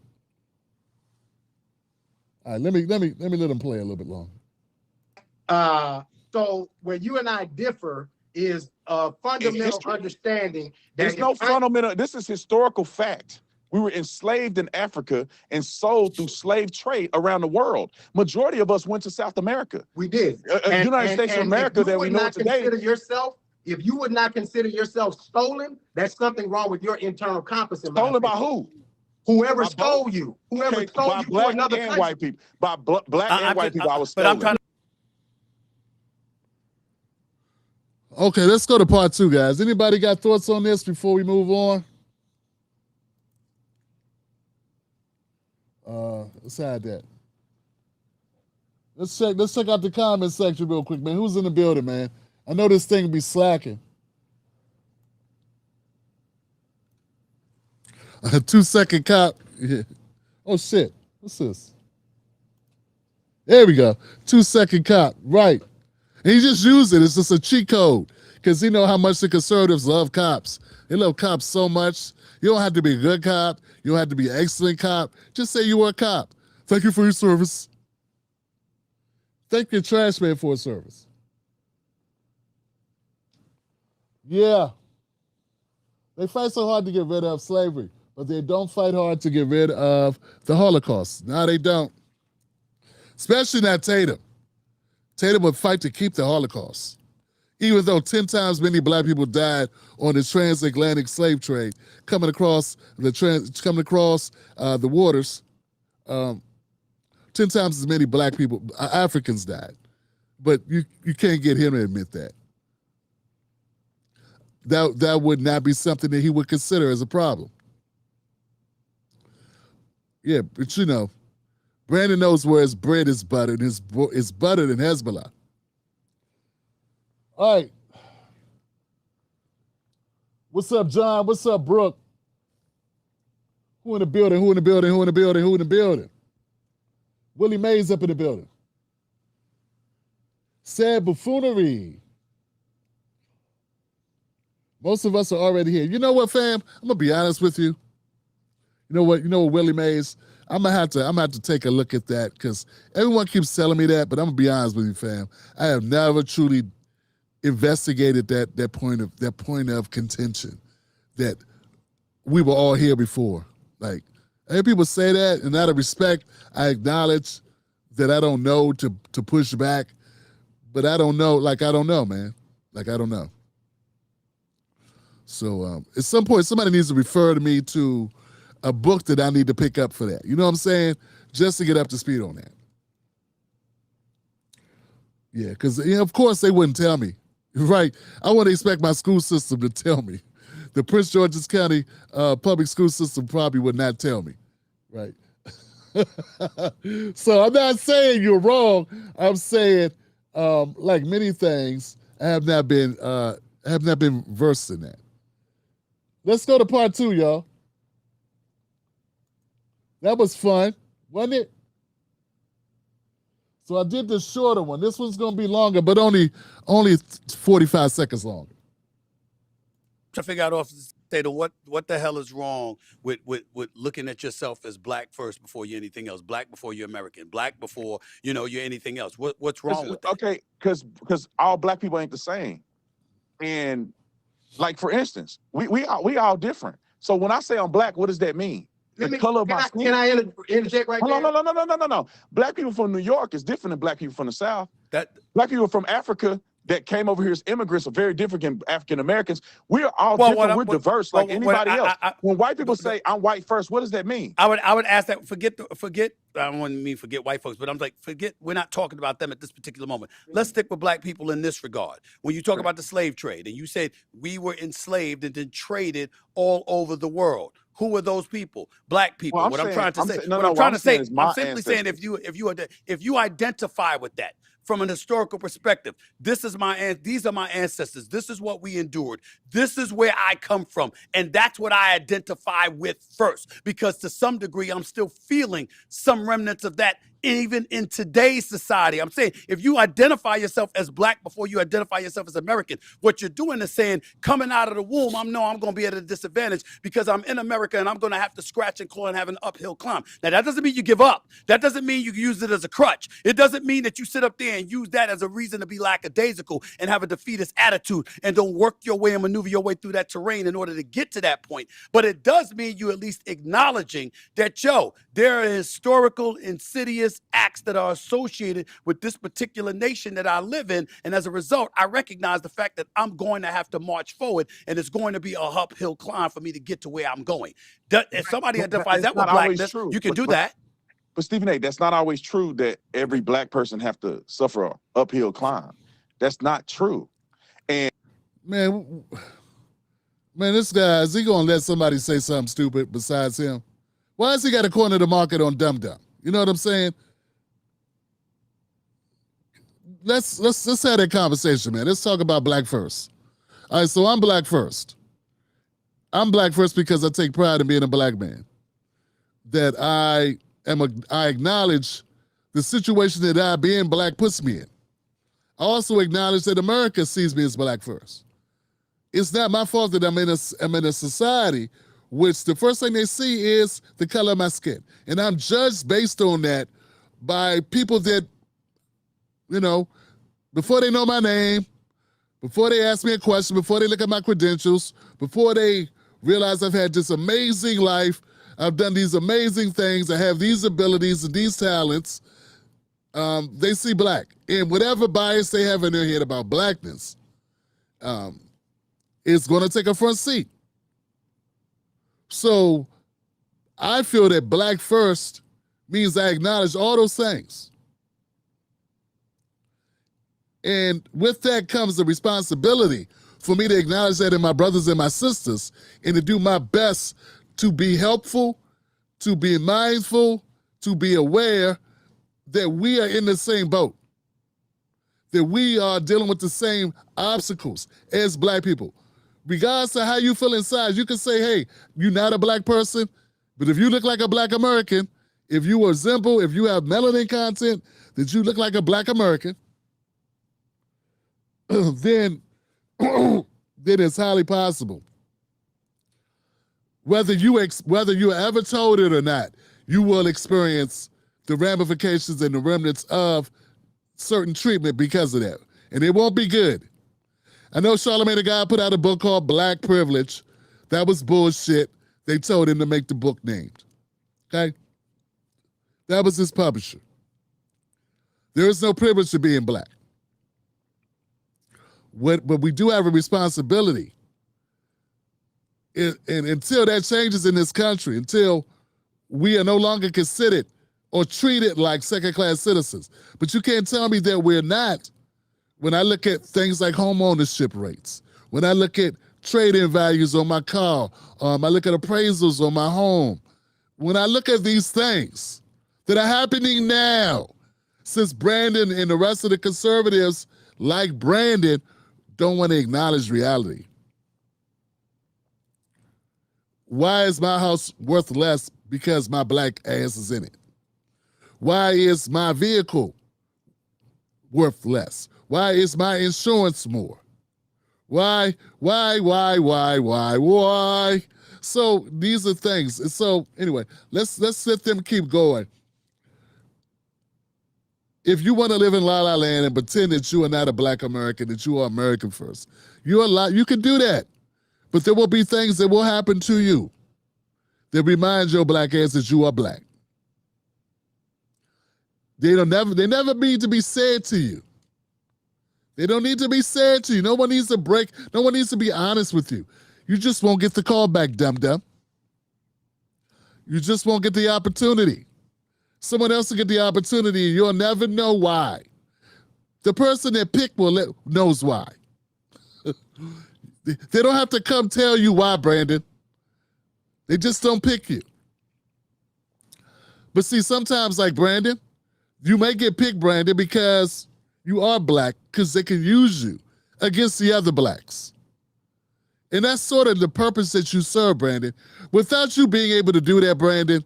All right, let me let him play a little bit longer. so where you and I differ is a fundamental understanding that There's no fundamental, this is historical fact. We were enslaved in Africa and sold through slave trade around the world. Majority of us went to South America. We did. United States of America that we know today. If you would not consider yourself stolen, that's something wrong with your internal compass. Stolen by who? Whoever By stole you. Whoever Okay, stole by you black for another and country. white people. By black and white people, I was But stolen. I'm trying Okay, let's go to part 2, guys. Anybody got thoughts on this before we move on? Let's hide that. Let's check out the comment section real quick, man. Who's in the building, man? I know this thing be slacking. A 2-second cop. Yeah. Oh shit. What's this? There we go. 2-second cop. Right. And he just used it. It's just a cheat code. Because he know how much the conservatives love cops. They love cops so much. You don't have to be a good cop. You don't have to be an excellent cop. Just say you were a cop. Thank you for your service. Thank your trash man for his service. Yeah. They fight so hard to get rid of slavery, but they don't fight hard to get rid of the Holocaust. No, they don't. Especially not Tatum. Tatum would fight to keep the Holocaust. Even though 10 times many black people died on the transatlantic slave trade, coming across the waters, 10 times as many black people, Africans died. But you can't get him to admit that. That would not be something that he would consider as a problem. Yeah, but you know, Brandon knows where his bread is buttered. It's buttered in Hezbollah. All right. What's up, John? What's up, Brooke? Who in the building? Who in the building? Who in the building? Who in the building? Willie Mays up in the building. Sad buffoonery. Most of us are already here. You know what, fam? I'm gonna be honest with you. You know what, Willie Mays? I'm gonna have to take a look at that because everyone keeps telling me that, but I'm gonna be honest with you, fam. I have never truly investigated that point of contention that we were all here before. Like, I hear people say that, and out of respect, I acknowledge that I don't know to push back, but I don't know. Like, I don't know, man. Like, I don't know. So at some point, somebody needs to refer to me to a book that I need to pick up for that. You know what I'm saying? Just to get up to speed on that. Yeah, because of course they wouldn't tell me. Right. I wouldn't expect my school system to tell me. The Prince George's County public school system probably would not tell me. Right. So I'm not saying you're wrong. I'm saying, like many things, I have not been versed in that. Let's go to part 2, y'all. That was fun, wasn't it? So I did the shorter one. This one's gonna be longer, but only 45 seconds longer. To figure out off Tatum, what the hell is wrong with looking at yourself as black first before you're anything else, black before you're American, black before you're anything else. What's wrong with that? Okay, because all black people ain't the same, and like for instance, we all different. So when I say I'm black, what does that mean? The color of my skin. Can I interject right there? No. Black people from New York is different than black people from the South. Black people from Africa that came over here as immigrants are very different than African Americans. We're all different. We're diverse like anybody else. When white people say I'm white first, what does that mean? I would ask that. Forget. I don't want to mean forget white folks, but I'm like, forget. We're not talking about them at this particular moment. Let's stick with black people in this regard. When you talk about the slave trade, and you said we were enslaved and then traded all over the world. Who are those people? Black people. Well, I'm simply saying if you identify with that from an historical perspective, these are my ancestors. This is what we endured. This is where I come from. And that's what I identify with first, because to some degree, I'm still feeling some remnants of that even in today's society. I'm saying if you identify yourself as black before you identify yourself as American, what you're doing is saying, coming out of the womb, I'm going to be at a disadvantage because I'm in America and I'm going to have to scratch and claw and have an uphill climb. Now, that doesn't mean you give up. That doesn't mean you use it as a crutch. It doesn't mean that you sit up there and use that as a reason to be lackadaisical and have a defeatist attitude and don't work your way and maneuver your way through that terrain in order to get to that point. But it does mean you at least acknowledging that, there are historical, insidious acts that are associated with this particular nation that I live in. And as a result, I recognize the fact that I'm going to have to march forward and it's going to be a uphill climb for me to get to where I'm going. If somebody identifies that with blackness, you can do that. But Stephen A., that's not always true that every black person have to suffer an uphill climb. That's not true. And Man, this guy, is he gonna let somebody say something stupid besides him? Why has he got to corner the market on dumb? You know what I'm saying? Let's have that conversation, man. Let's talk about black first. All right, so I'm black first. I'm black first because I take pride in being a black man. That I acknowledge the situation that I being black puts me in. I also acknowledge that America sees me as black first. It's not my fault that I'm in a society which the first thing they see is the color of my skin. And I'm judged based on that by people that, you know, before they know my name, before they ask me a question, before they look at my credentials, before they realize I've had this amazing life, I've done these amazing things, I have these abilities and these talents, they see black. And whatever bias they have in their head about blackness, is going to take a front seat. So I feel that black first means I acknowledge all those things. And with that comes the responsibility for me to acknowledge that in my brothers and my sisters and to do my best to be helpful, to be mindful, to be aware that we are in the same boat, that we are dealing with the same obstacles as black people. Regardless of how you feel inside, you can say, hey, you're not a black person, but if you look like a black American, if you resemble, if you have melanin content, that you look like a black American, then it's highly possible. Whether you're ever told it or not, you will experience the ramifications and the remnants of certain treatment because of that. And it won't be good. I know Charlamagne the God put out a book called Black Privilege. That was bullshit. They told him to make the book named. Okay? That was his publisher. There is no privilege to being black. But we do have a responsibility. And until that changes in this country, until we are no longer considered or treated like second-class citizens. But you can't tell me that we're not. When I look at things like home ownership rates, when I look at trade-in values on my car, I look at appraisals on my home, when I look at these things that are happening now, since Brandon and the rest of the conservatives, like Brandon, don't want to acknowledge reality. Why is my house worth less because my black ass is in it? Why is my vehicle worth less? Why is my insurance more? Why? So these are things. So anyway, let's let them keep going. If you want to live in La La Land and pretend that you are not a black American, that you are American first, you can do that. But there will be things that will happen to you that remind your black ass that you are black. They never need to be said to you. They don't need to be said to you. No one needs to be honest with you. You just won't get the call back, dum-dum. You just won't get the opportunity. Someone else will get the opportunity and you'll never know why. The person that picked knows why. They don't have to come tell you why, Brandon. They just don't pick you. But see, sometimes like Brandon, you may get picked, Brandon, because you are black, because they can use you against the other blacks. And that's sort of the purpose that you serve, Brandon. Without you being able to do that, Brandon,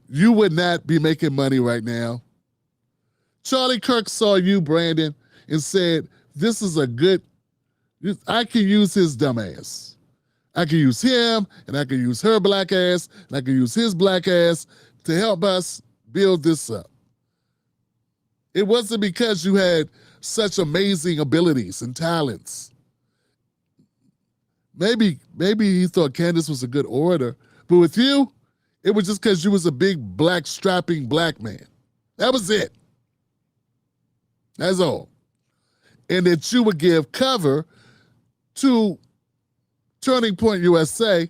you would not be making money right now. Charlie Kirk saw you, Brandon, and said, this is I can use his dumb ass. I can use him, and I can use her black ass, and I can use his black ass to help us build this up. It wasn't because you had such amazing abilities and talents. Maybe he thought Candace was a good orator, but with you, it was just because you was a big, black, strapping black man. That was it. That's all. And that you would give cover to Turning Point USA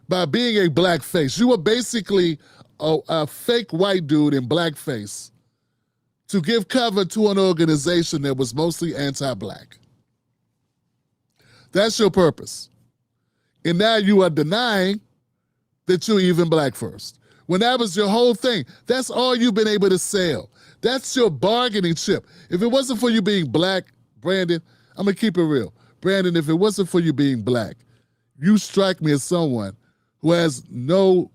by being a black face. You were basically a fake white dude in blackface to give cover to an organization that was mostly anti-black. That's your purpose. And now you are denying that you're even black first. When that was your whole thing, that's all you've been able to sell. That's your bargaining chip. If it wasn't for you being black, Brandon, I'm gonna keep it real. Brandon, if it wasn't for you being black, you strike me as someone who has you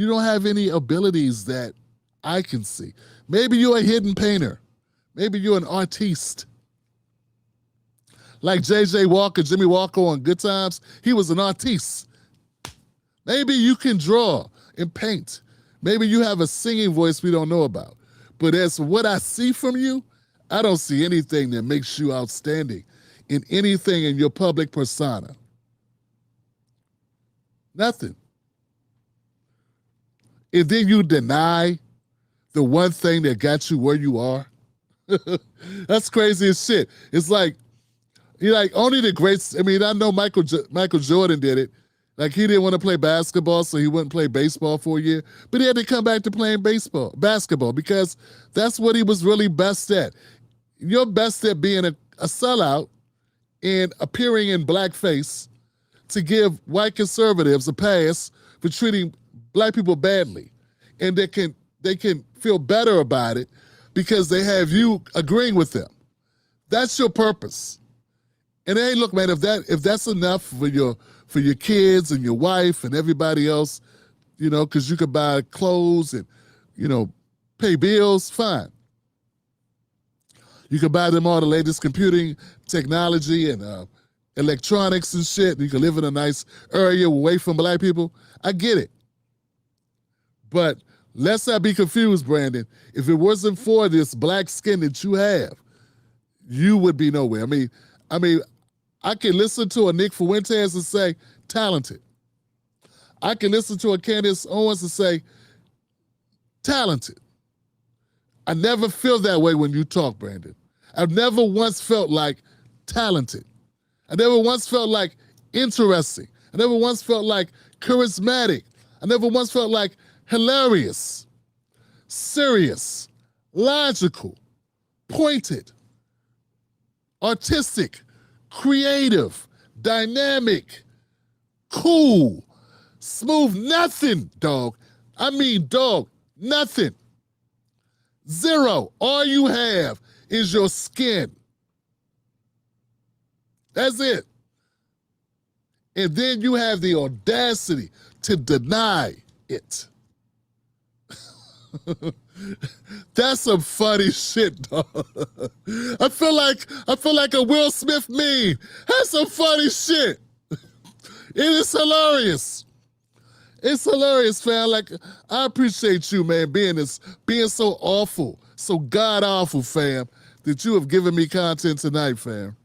don't have any abilities that I can see. Maybe you're a hidden painter. Maybe you're an artiste. Like J.J. Walker, Jimmy Walker on Good Times, he was an artiste. Maybe you can draw and paint. Maybe you have a singing voice we don't know about. But as what I see from you, I don't see anything that makes you outstanding in anything in your public persona. Nothing. And then you deny the one thing that got you where you are. That's crazy as shit. It's like, only the greats. I mean, I know Michael Jordan did it. Like, he didn't want to play basketball, so he wouldn't play baseball for a year. But he had to come back to playing basketball, because that's what he was really best at. You're best at being a sellout and appearing in blackface to give white conservatives a pass for treating black people badly. And they can feel better about it because they have you agreeing with them. That's your purpose. And hey, look, man, if that's enough for your kids and your wife and everybody else, because you could buy clothes and, pay bills, fine. You can buy them all the latest computing technology and electronics and shit, and you can live in a nice area away from black people. I get it. But let's not be confused, Brandon. If it wasn't for this black skin that you have, you would be nowhere. I mean, I can listen to a Nick Fuentes and say, talented. I can listen to a Candace Owens and say, talented. I never feel that way when you talk, Brandon. I've never once felt like talented. I never once felt like interesting. I never once felt like charismatic. I never once felt like hilarious, serious, logical, pointed, artistic, creative, dynamic, cool, smooth. Nothing, dog. I mean, dog, nothing. Zero. All you have is your skin. That's it. And then you have the audacity to deny it. That's some funny shit, dog. I feel like a Will Smith meme. That's some funny shit. It is hilarious. It's hilarious, fam. Like, I appreciate you, man, being so awful, so god awful, fam, that you have given me content tonight, fam.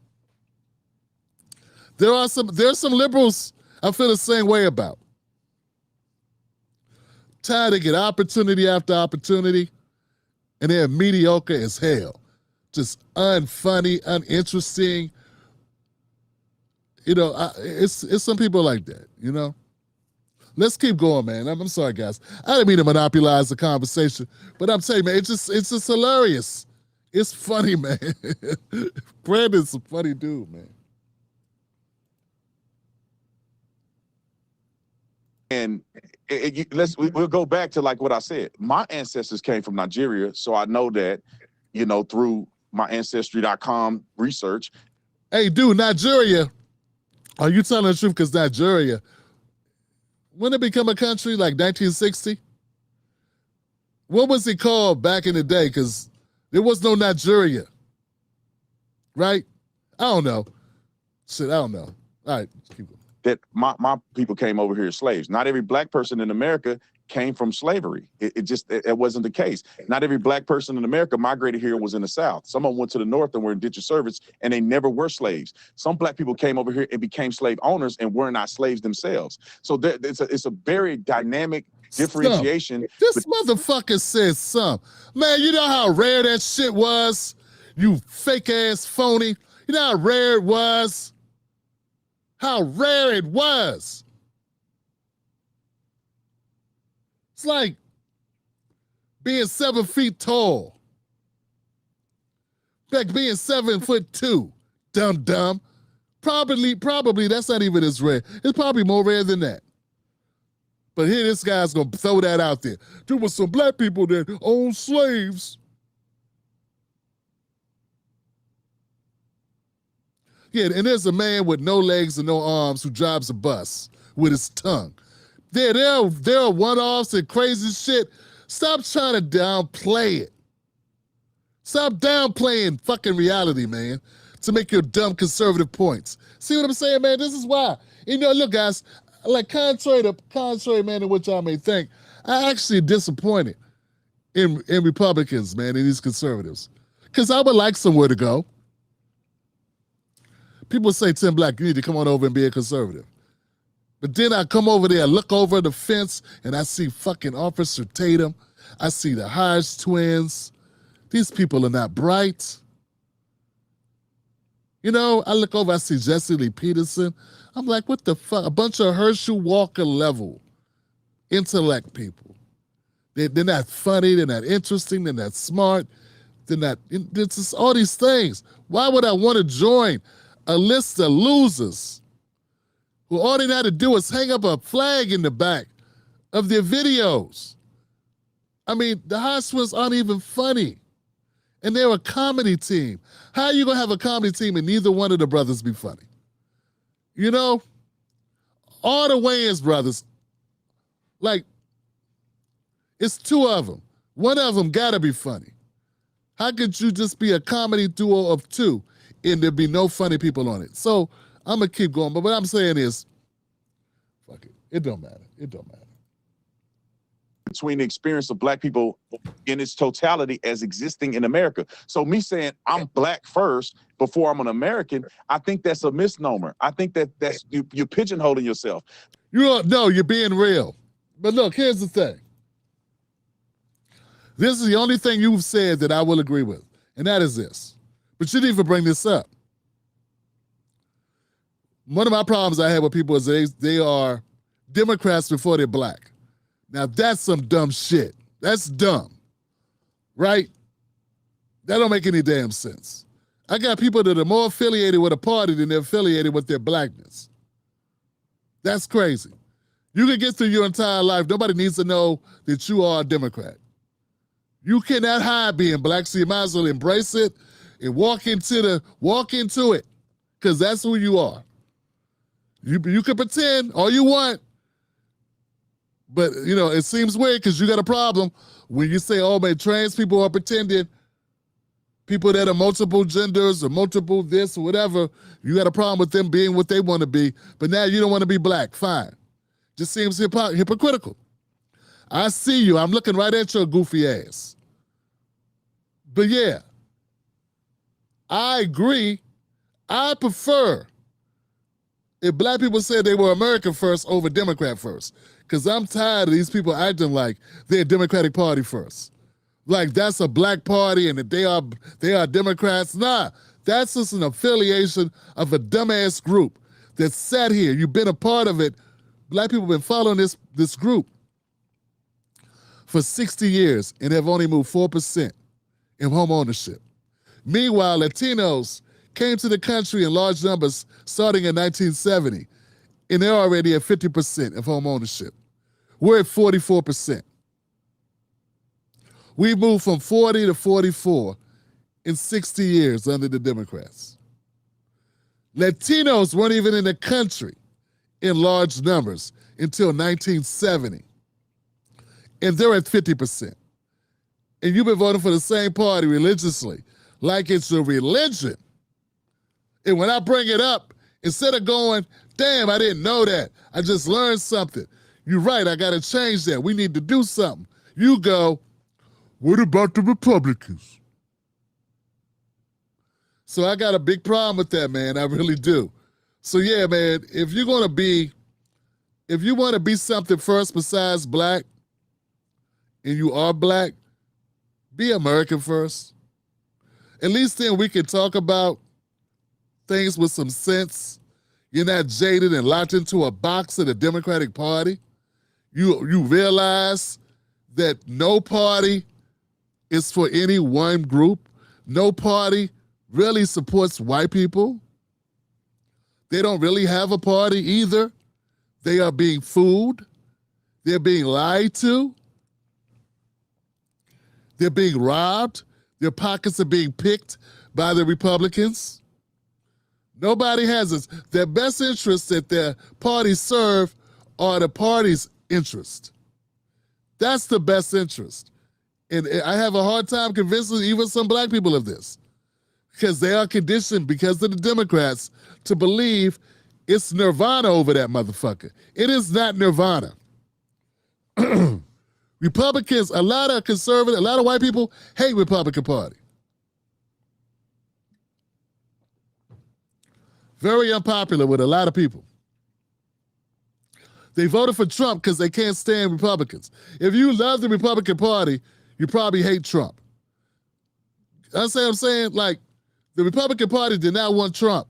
There's some liberals I feel the same way about. Tired to get opportunity after opportunity, and they're mediocre as hell. Just unfunny, uninteresting. It's some people like that, Let's keep going, man. I'm sorry, guys. I didn't mean to monopolize the conversation, but I'm telling you, man, it's just hilarious. It's funny, man. Brandon's a funny dude, man. And we'll go back to like what I said. My ancestors came from Nigeria, so I know that, through my ancestry.com research. Hey, dude, Nigeria. Are you telling the truth? Because Nigeria, when it become a country, like 1960? What was it called back in the day? Because there was no Nigeria, right? I don't know. Shit, I don't know. All right, keep going. That my people came over here as slaves. Not every black person in America came from slavery. It wasn't the case. Not every black person in America migrated here and was in the South. Some of them went to the North and were indentured servants, and they never were slaves. Some black people came over here and became slave owners and were not slaves themselves. So it's a very dynamic differentiation. This motherfucker says some. Man, you know how rare that shit was? You fake ass phony. You know how rare it was? How rare it was. It's like being 7 feet tall. In fact, being 7'2", dumb. Probably that's not even as rare. It's probably more rare than that. But here this guy's gonna throw that out there. There was some black people that owned slaves. Yeah, and there's a man with no legs and no arms who drives a bus with his tongue. There are one-offs and crazy shit. Stop trying to downplay it. Stop downplaying fucking reality, man, to make your dumb conservative points. See what I'm saying, man? This is why. You know, look, guys, like contrary, man, to what y'all may think, I actually disappointed in Republicans, man, and these conservatives. Because I would like somewhere to go. People say, Tim Black, you need to come on over and be a conservative. But then I come over there, look over the fence, and I see fucking Officer Tatum. I see the Hodge twins. These people are not bright. You know, I look over, I see Jesse Lee Peterson. I'm like, what the fuck? A bunch of Herschel Walker level intellect people. They're not funny, they're not interesting, they're not smart, they're not, it's just all these things. Why would I want to join a list of losers who all they had to do is hang up a flag in the back of their videos? I mean, the Hodge twins aren't even funny. And they're a comedy team. How are you gonna have a comedy team and neither one of the brothers be funny? You know, all the Wayans brothers, like, it's two of them. One of them gotta be funny. How could you just be a comedy duo of two and there be no funny people on it? So I'm gonna keep going, but what I'm saying is, fuck it, it don't matter, it don't matter. Between the experience of black people in its totality as existing in America. So me saying I'm black first before I'm an American, I think that's a misnomer. I think that's you're pigeonholing yourself. No, you're being real. But look, here's the thing. This is the only thing you've said that I will agree with, and that is this. But you didn't even bring this up. One of my problems I have with people is they are Democrats before they're black. Now that's some dumb shit. That's dumb, right? That don't make any damn sense. I got people that are more affiliated with a party than they're affiliated with their blackness. That's crazy. You can get through your entire life. Nobody needs to know that you are a Democrat. You cannot hide being black, so you might as well embrace it and walk into it, because that's who you are. You can pretend all you want, but, you know, it seems weird because you got a problem when you say, oh, man, trans people are pretending, people that are multiple genders or multiple this or whatever, you got a problem with them being what they want to be, but now you don't want to be black. Fine. Just seems hypocritical. I see you. I'm looking right at your goofy ass. But yeah, I agree. I prefer if black people said they were American first over Democrat first, because I'm tired of these people acting like they're Democratic Party first. Like that's a black party and that they are Democrats. Nah, that's just an affiliation of a dumbass group that sat here. You've been a part of it. Black people have been following this group for 60 years and have only moved 4% in home ownership. Meanwhile, Latinos came to the country in large numbers starting in 1970, and they're already at 50% of home ownership. We're at 44%. We moved from 40 to 44 in 60 years under the Democrats. Latinos weren't even in the country in large numbers until 1970, and they're at 50%. And you've been voting for the same party religiously, like it's a religion. And when I bring it up, instead of going, damn, I didn't know that, I just learned something. You're right, I gotta change that. We need to do something. You go, what about the Republicans? So I got a big problem with that, man. I really do. So yeah, man, if you want to be something first besides black, and you are black, be American first. At least then we can talk about things with some sense. You're not jaded and locked into a box of the Democratic Party. You realize that no party is for any one group. No party really supports white people. They don't really have a party either. They are being fooled. They're being lied to. They're being robbed. Their pockets are being picked by the Republicans. Nobody has this. Their best interests that their parties serve are the party's interest. That's the best interest. And I have a hard time convincing even some black people of this, because they are conditioned, because of the Democrats, to believe it's nirvana over that motherfucker. It is not nirvana. Republicans, a lot of conservative, a lot of white people hate Republican Party. Very unpopular with a lot of people. They voted for Trump because they can't stand Republicans. If you love the Republican Party, you probably hate Trump. That's what I'm saying. Like, the Republican Party did not want Trump.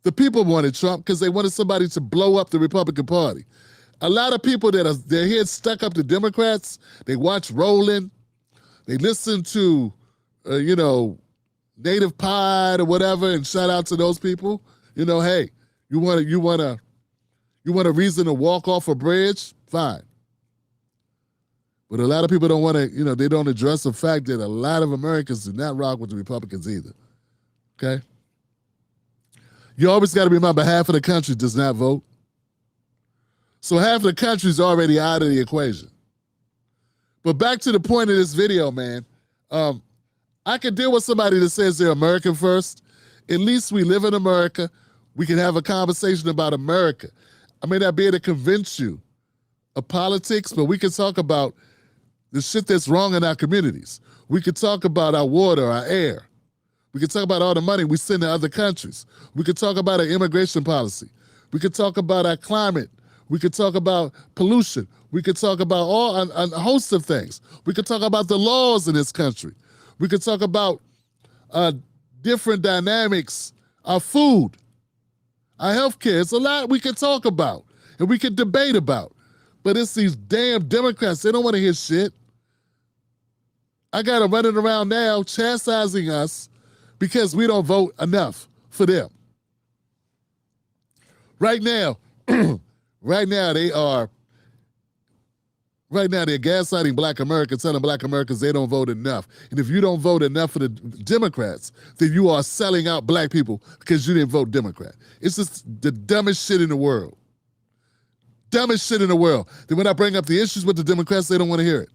The people wanted Trump because they wanted somebody to blow up the Republican Party. A lot of people that are their heads stuck up to Democrats, they watch Roland, they listen to, Native Pod or whatever, and shout out to those people. Hey, you want a reason to walk off a bridge? Fine. But a lot of people don't want to, they don't address the fact that a lot of Americans do not rock with the Republicans either. Okay? You always got to remember half of the country does not vote. So half of the country is already out of the equation. But back to the point of this video, man. I can deal with somebody that says they're American first. At least we live in America. We can have a conversation about America. I may not be able to convince you of politics, but we can talk about the shit that's wrong in our communities. We could talk about our water, our air. We could talk about all the money we send to other countries. We could talk about our immigration policy. We could talk about our climate. We could talk about pollution. We could talk about a host of things. We could talk about the laws in this country. We could talk about different dynamics, our food, our healthcare. It's a lot we could talk about and we could debate about. But it's these damn Democrats. They don't want to hear shit. I got them running around now chastising us because we don't vote enough for them. Right now, they're gaslighting Black Americans, telling Black Americans they don't vote enough. And if you don't vote enough for the Democrats, then you are selling out Black people because you didn't vote Democrat. It's just the dumbest shit in the world. Dumbest shit in the world. Then when I bring up the issues with the Democrats, they don't want to hear it.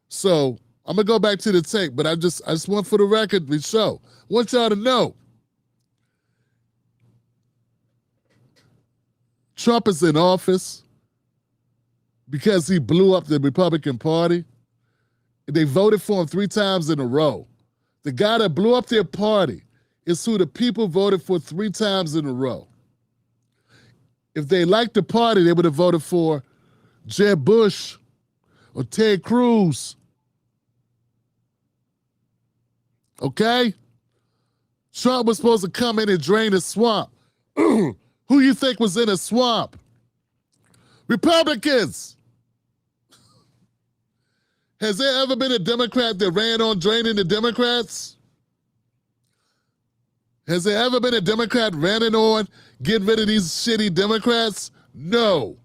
So I'm gonna go back to the tape, but I just want for the record to show. I want y'all to know. Trump is in office because he blew up the Republican Party. They voted for him 3 times in a row. The guy that blew up their party is who the people voted for 3 times in a row. If they liked the party, they would have voted for Jeb Bush or Ted Cruz. Okay? Trump was supposed to come in and drain the swamp. Who you think was in a swamp? Republicans. Has there ever been a Democrat that ran on draining the Democrats? Has there ever been a Democrat running on getting rid of these shitty Democrats? No.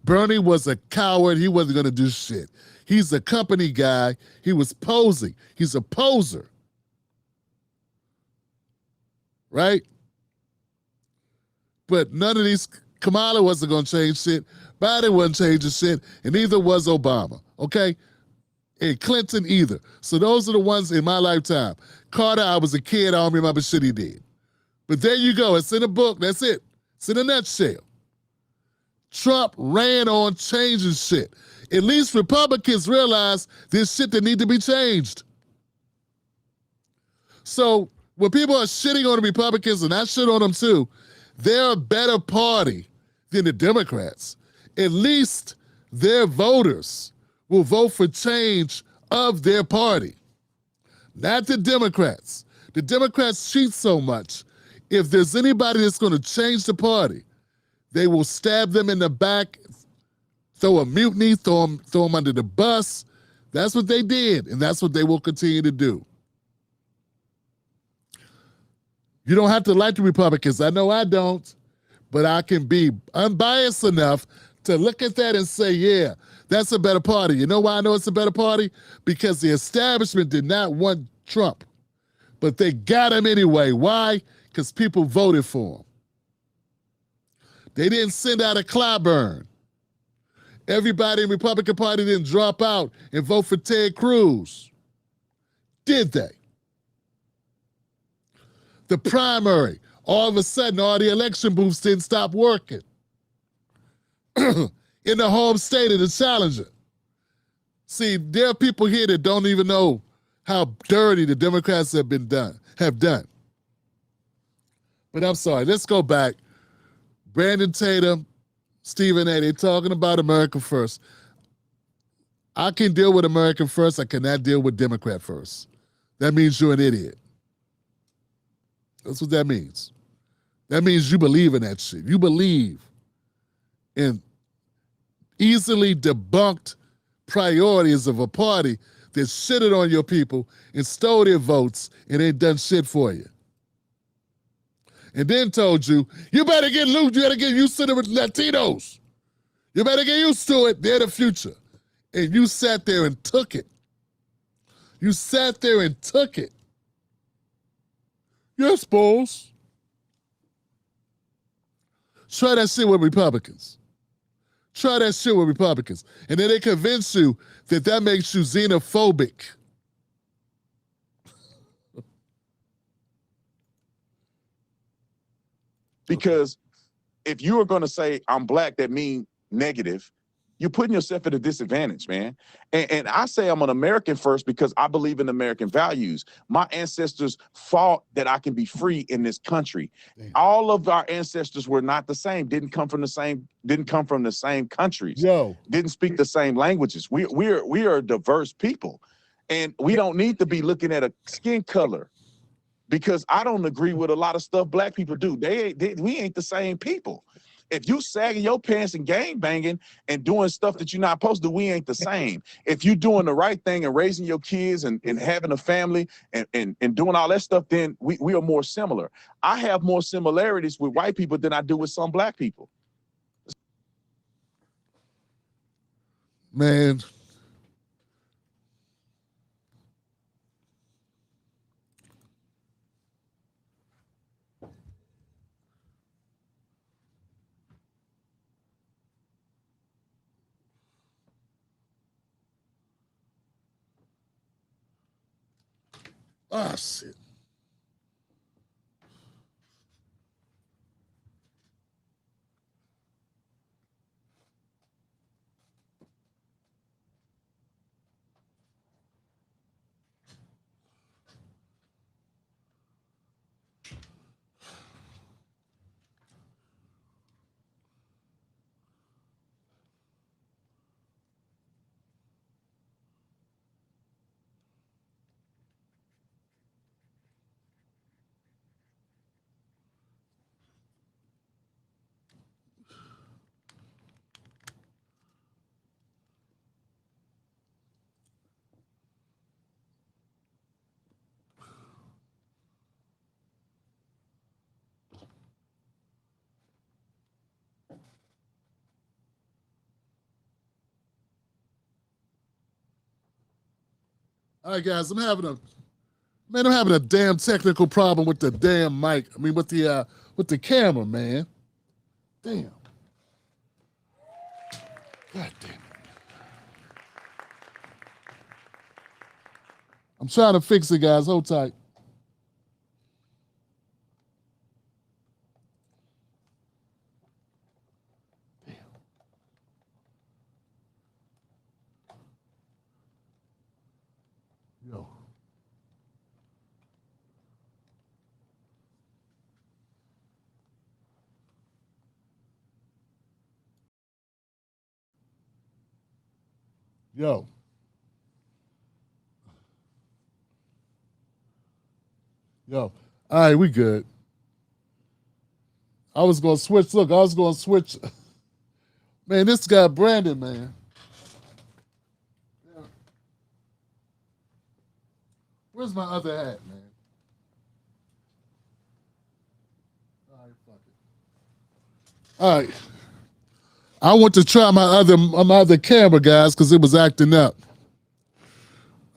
Bernie was a coward. He wasn't going to do shit. He's a company guy. He was posing. He's a poser. Right? But none of these, Kamala wasn't going to change shit. Biden wasn't changing shit. And neither was Obama. Okay? And Clinton either. So those are the ones in my lifetime. Carter, I was a kid. I don't remember shit he did. But there you go. It's in a book. That's it. It's in a nutshell. Trump ran on changing shit. At least Republicans realize there's shit that need to be changed. So when people are shitting on the Republicans, and I shit on them too, they're a better party than the Democrats. At least their voters will vote for change of their party. Not the Democrats. The Democrats cheat so much. If there's anybody that's going to change the party, they will stab them in the back, throw a mutiny, throw them under the bus. That's what they did, and that's what they will continue to do. You don't have to like the Republicans. I know I don't, but I can be unbiased enough to look at that and say, yeah, that's a better party. You know why I know it's a better party? Because the establishment did not want Trump, but they got him anyway. Why? Because people voted for him. They didn't send out a Clyburn. Everybody in the Republican Party didn't drop out and vote for Ted Cruz. Did they? The primary, all of a sudden, all the election booths didn't stop working. In the home state of the challenger. See, there are people here that don't even know how dirty the Democrats have done. But I'm sorry, let's go back. Brandon Tatum, Stephen A., they're talking about America first. I can deal with American first. I cannot deal with Democrat first. That means you're an idiot. That's what that means. That means you believe in that shit. You believe in easily debunked priorities of a party that shitted on your people and stole their votes and ain't done shit for you. And then told you, you better get loose, you better get used to the Latinos. You better get used to it, they're the future. And you sat there and took it. You sat there and took it. Yes, boss. Try that shit with Republicans. Try that shit with Republicans. And then they convince you that that makes you xenophobic. Because if you are going to say I'm black, that means negative, you're putting yourself at a disadvantage, man. And I say I'm an American first because I believe in American values. My ancestors fought that I can be free in this country. Damn. All of our ancestors were not the same, didn't come from the same countries, didn't speak the same languages. We are diverse people. And we don't need to be looking at a skin color, because I don't agree with a lot of stuff black people do. We ain't the same people. If you sagging your pants and gang banging and doing stuff that you're not supposed to do, we ain't the same. If you're doing the right thing and raising your kids and having a family and doing all that stuff, then we are more similar. I have more similarities with white people than I do with some black people. Man. Ah, shit. All right, guys, I'm having a damn technical problem with the damn mic. I mean, with the camera, man. Damn. God damn it. I'm trying to fix it, guys. Hold tight. Yo. Yo. Yo. All right, we good. I was going to switch. Look, I was going to switch. Man, this guy, Brandon, man. Yeah. Where's my other hat, man? All right. I want to try my other camera, guys, because it was acting up.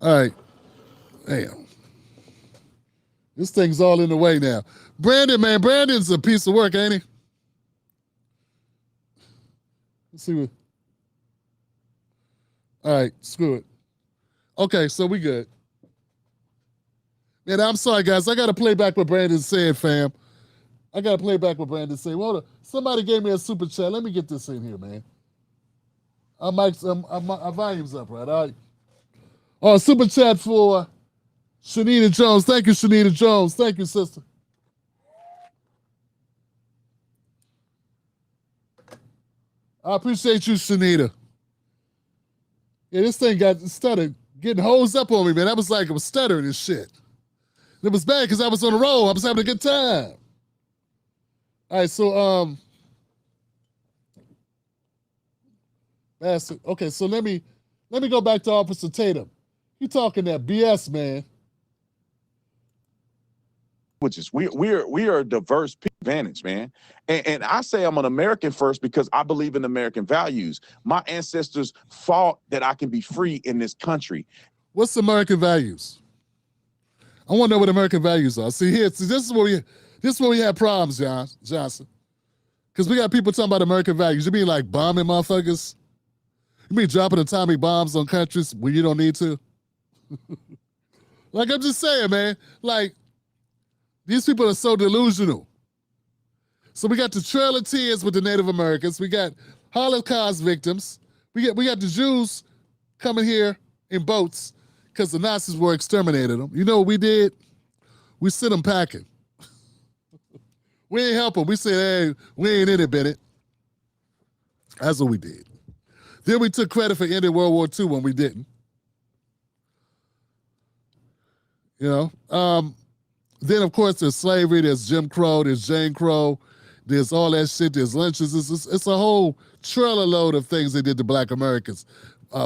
All right. Damn. This thing's all in the way now. Brandon, man, Brandon's a piece of work, ain't he? Let's see what. All right, screw it. Okay, so we good. Man, I'm sorry, guys. I got to play back what Brandon said, fam. I got to play back what Brandon said. Well, somebody gave me a super chat. Let me get this in here, man. Our volume's up, right? All right. Oh, super chat for Shanita Jones. Thank you, Shanita Jones. Thank you, sister. I appreciate you, Shanita. Yeah, this thing started getting hosed up on me, man. I was like, I was stuttering and shit. It was bad because I was on the roll. I was having a good time. All right, so okay, so let me go back to Officer Tatum. You talking that BS, man. Which is we are a diverse advantage, man. And I say I'm an American first because I believe in American values. My ancestors fought that I can be free in this country. What's American values? I want to know what American values are. See here, this is where we have problems, Johnson. Because we got people talking about American values. You mean like bombing motherfuckers? You mean dropping atomic bombs on countries when you don't need to? Like, I'm just saying, man. Like, these people are so delusional. So we got the Trail of Tears with the Native Americans. We got Holocaust victims. We got the Jews coming here in boats because the Nazis were exterminating them. You know what we did? We sent them packing. We ain't help them. We said, hey, we ain't in it, Bennett. That's what we did. Then we took credit for ending World War II when we didn't. You know? Then, of course, there's slavery, there's Jim Crow, there's Jane Crow, there's all that shit, there's lynches. It's a whole trailer load of things they did to Black Americans.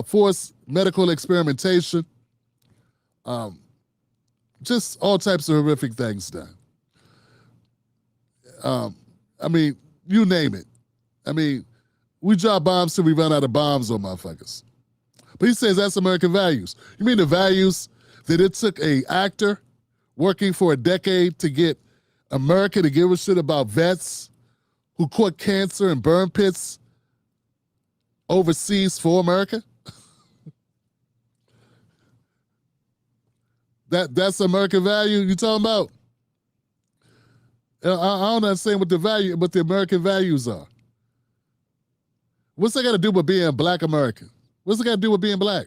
Forced medical experimentation, just all types of horrific things done. I mean, you name it. I mean, we drop bombs till we run out of bombs on motherfuckers. But he says that's American values. You mean the values that it took a actor working for a decade to get America to give a shit about vets who caught cancer in burn pits overseas for America? That's American value you talking about? I don't understand what the American values are. What's that got to do with being Black American? What's it got to do with being Black?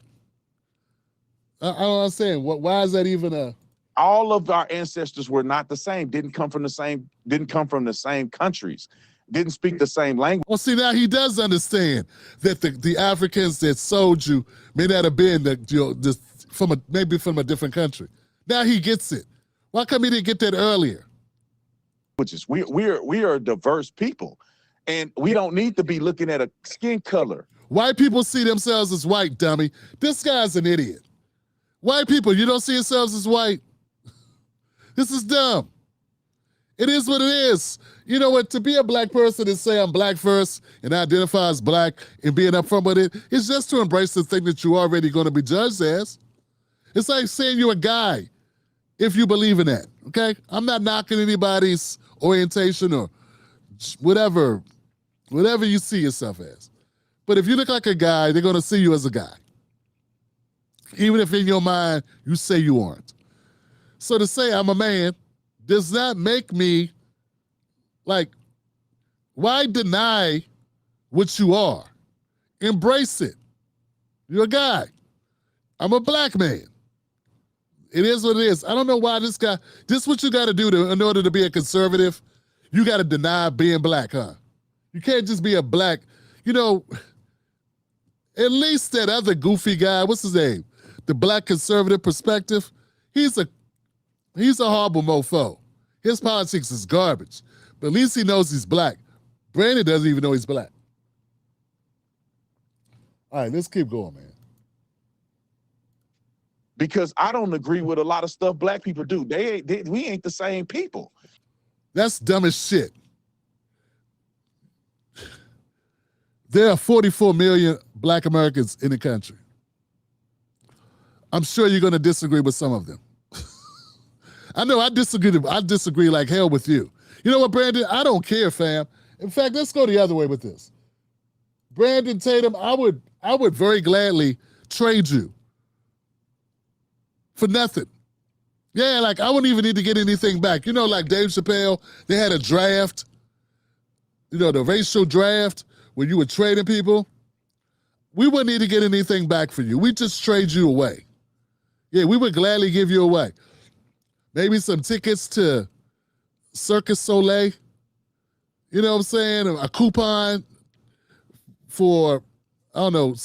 I don't understand. Why is that even a... All of our ancestors were not the same, didn't come from the same countries, didn't speak the same language. Well, see, now he does understand that the Africans that sold you may not have been maybe from a different country. Now he gets it. Why come he didn't get that earlier? Which is we are a diverse people, and we don't need to be looking at a skin color. White people see themselves as white, dummy. This guy's an idiot. White people, you don't see yourselves as white. This is dumb. It is what it is. You know what? To be a Black person and say I'm Black first and identify as Black and being upfront with it, it's just to embrace the thing that you're already going to be judged as. It's like saying you're a guy if you believe in that, okay? I'm not knocking anybody's orientation or whatever you see yourself as. But if you look like a guy, they're going to see you as a guy. Even if in your mind you say you aren't. So to say I'm a man does not make me, like, why deny what you are? Embrace it. You're a guy. I'm a Black man. It is what it is. I don't know why this is what you got to do in order to be a conservative. You got to deny being Black, huh? You can't just be a Black, you know, at least that other goofy guy, what's his name? The Black conservative perspective, he's a horrible mofo. His politics is garbage. But at least he knows he's Black. Brandon doesn't even know he's Black. All right, let's keep going, man. Because I don't agree with a lot of stuff Black people do. We ain't the same people. That's dumb as shit. There are 44 million Black Americans in the country. I'm sure you're going to disagree with some of them. I know I disagree like hell with you. You know what, Brandon? I don't care, fam. In fact, let's go the other way with this. Brandon Tatum, I would very gladly trade you for nothing. Yeah, like I wouldn't even need to get anything back. You know, like Dave Chappelle, they had a draft, you know, the racial draft where you were trading people. We wouldn't need to get anything back for you. We just trade you away. Yeah, we would gladly give you away. Maybe some tickets to Circus Soleil. You know what I'm saying? A coupon for, I don't know,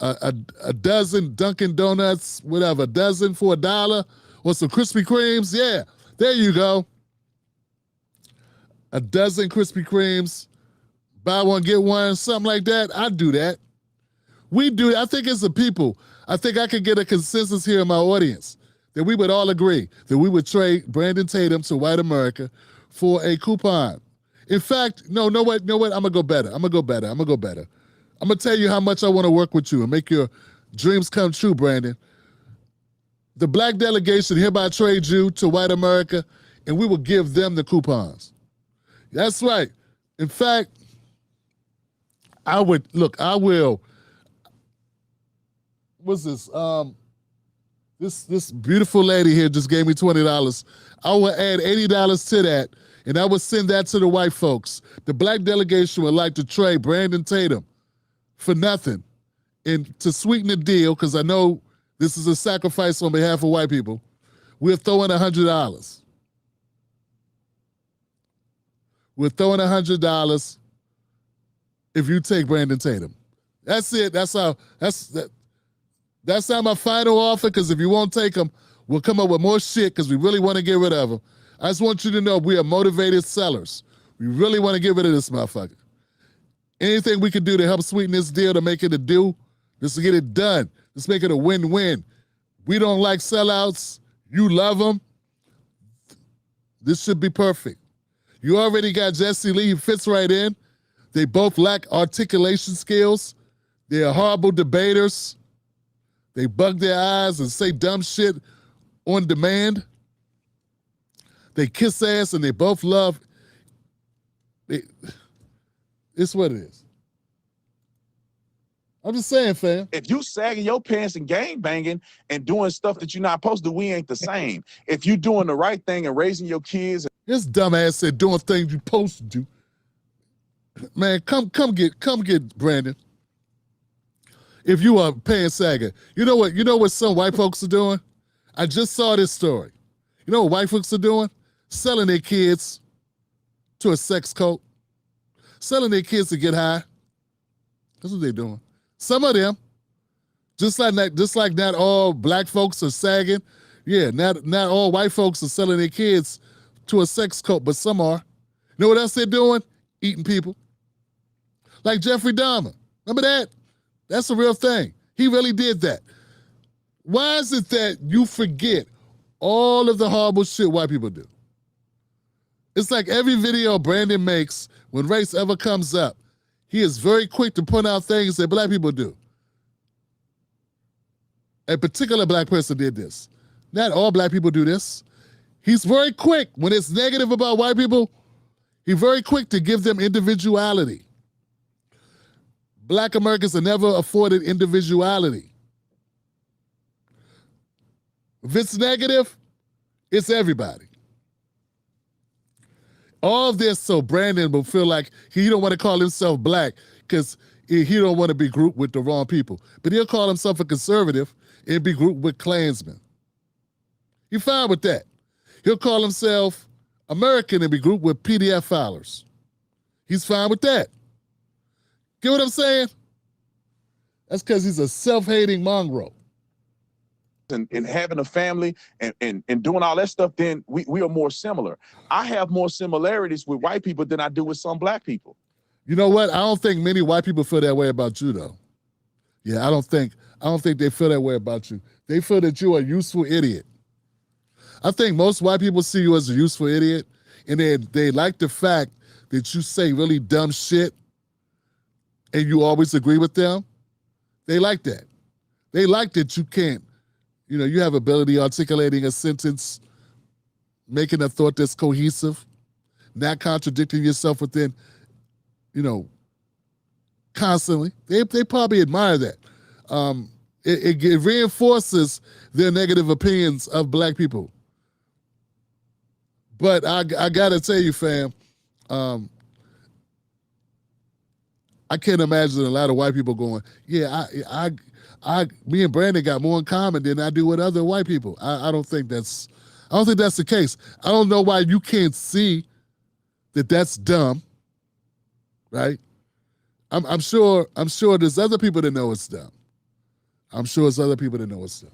a dozen Dunkin' Donuts, whatever, a dozen for $1, or some Krispy Kremes. Yeah, there you go. A dozen Krispy Kremes, buy one, get one, something like that. I'd do that. We do. I think as a people, I think I could get a consensus here in my audience that we would all agree that we would trade Brandon Tatum to white America for a coupon. In fact, no, know what? I'm gonna go better. I'm gonna tell you how much I want to work with you and make your dreams come true, Brandon. The Black delegation hereby trade you to white America, and we will give them the coupons. That's right. In fact, I will. What's this? This beautiful lady here just gave me $20. I will add $80 to that, and I will send that to the white folks. The Black delegation would like to trade Brandon Tatum for nothing. And to sweeten the deal, because I know this is a sacrifice on behalf of white people, we're throwing $100. We're throwing $100 if you take Brandon Tatum. That's it. That's not my final offer, because if you won't take him, we'll come up with more shit because we really want to get rid of him. I just want you to know we are motivated sellers. We really want to get rid of this motherfucker. Anything we can do to help sweeten this deal, to make it a do, just to get it done. Let's make it a win-win. We don't like sellouts. You love them. This should be perfect. You already got Jesse Lee. He fits right in. They both lack articulation skills. They are horrible debaters. They bug their eyes and say dumb shit on demand. They kiss ass and they both love. It's what it is. I'm just saying, fam. If you sagging your pants and gang banging and doing stuff that you're not supposed to, we ain't the same. If you doing the right thing and raising your kids. This dumbass said doing things you're supposed to do. Man, come get Brandon. If you are paying sagging. You know what some white folks are doing? I just saw this story. You know what white folks are doing? Selling their kids to a sex cult. Selling their kids to get high. That's what they're doing. Some of them, just like not all black folks are sagging. Yeah, not all white folks are selling their kids to a sex cult, but some are. You know what else they're doing? Eating people. Like Jeffrey Dahmer. Remember that? That's a real thing. He really did that. Why is it that you forget all of the horrible shit white people do? It's like every video Brandon makes, when race ever comes up, he is very quick to point out things that black people do. A particular black person did this. Not all black people do this. He's very quick. When it's negative about white people, he's very quick to give them individuality. Black Americans are never afforded individuality. If it's negative, it's everybody. All of this so Brandon will feel like he don't want to call himself black because he don't want to be grouped with the wrong people. But he'll call himself a conservative and be grouped with Klansmen. He's fine with that. He'll call himself American and be grouped with PDF filers. He's fine with that. Get what I'm saying? That's because he's a self-hating mongrel. And having a family and doing all that stuff, then we are more similar. I have more similarities with white people than I do with some black people. You know what? I don't think many white people feel that way about you, though. Yeah, I don't think they feel that way about you. They feel that you're a useful idiot. I think most white people see you as a useful idiot, and they like the fact that you say really dumb shit and you always agree with them, they like that. They like that you can't, you have ability articulating a sentence, making a thought that's cohesive, not contradicting yourself within, constantly. They probably admire that. It reinforces their negative opinions of black people. But I gotta tell you, fam, I can't imagine a lot of white people going, yeah, me and Brandon got more in common than I do with other white people. I don't think that's the case. I don't know why you can't see that that's dumb, right? I'm sure there's other people that know it's dumb. I'm sure it's other people that know it's dumb.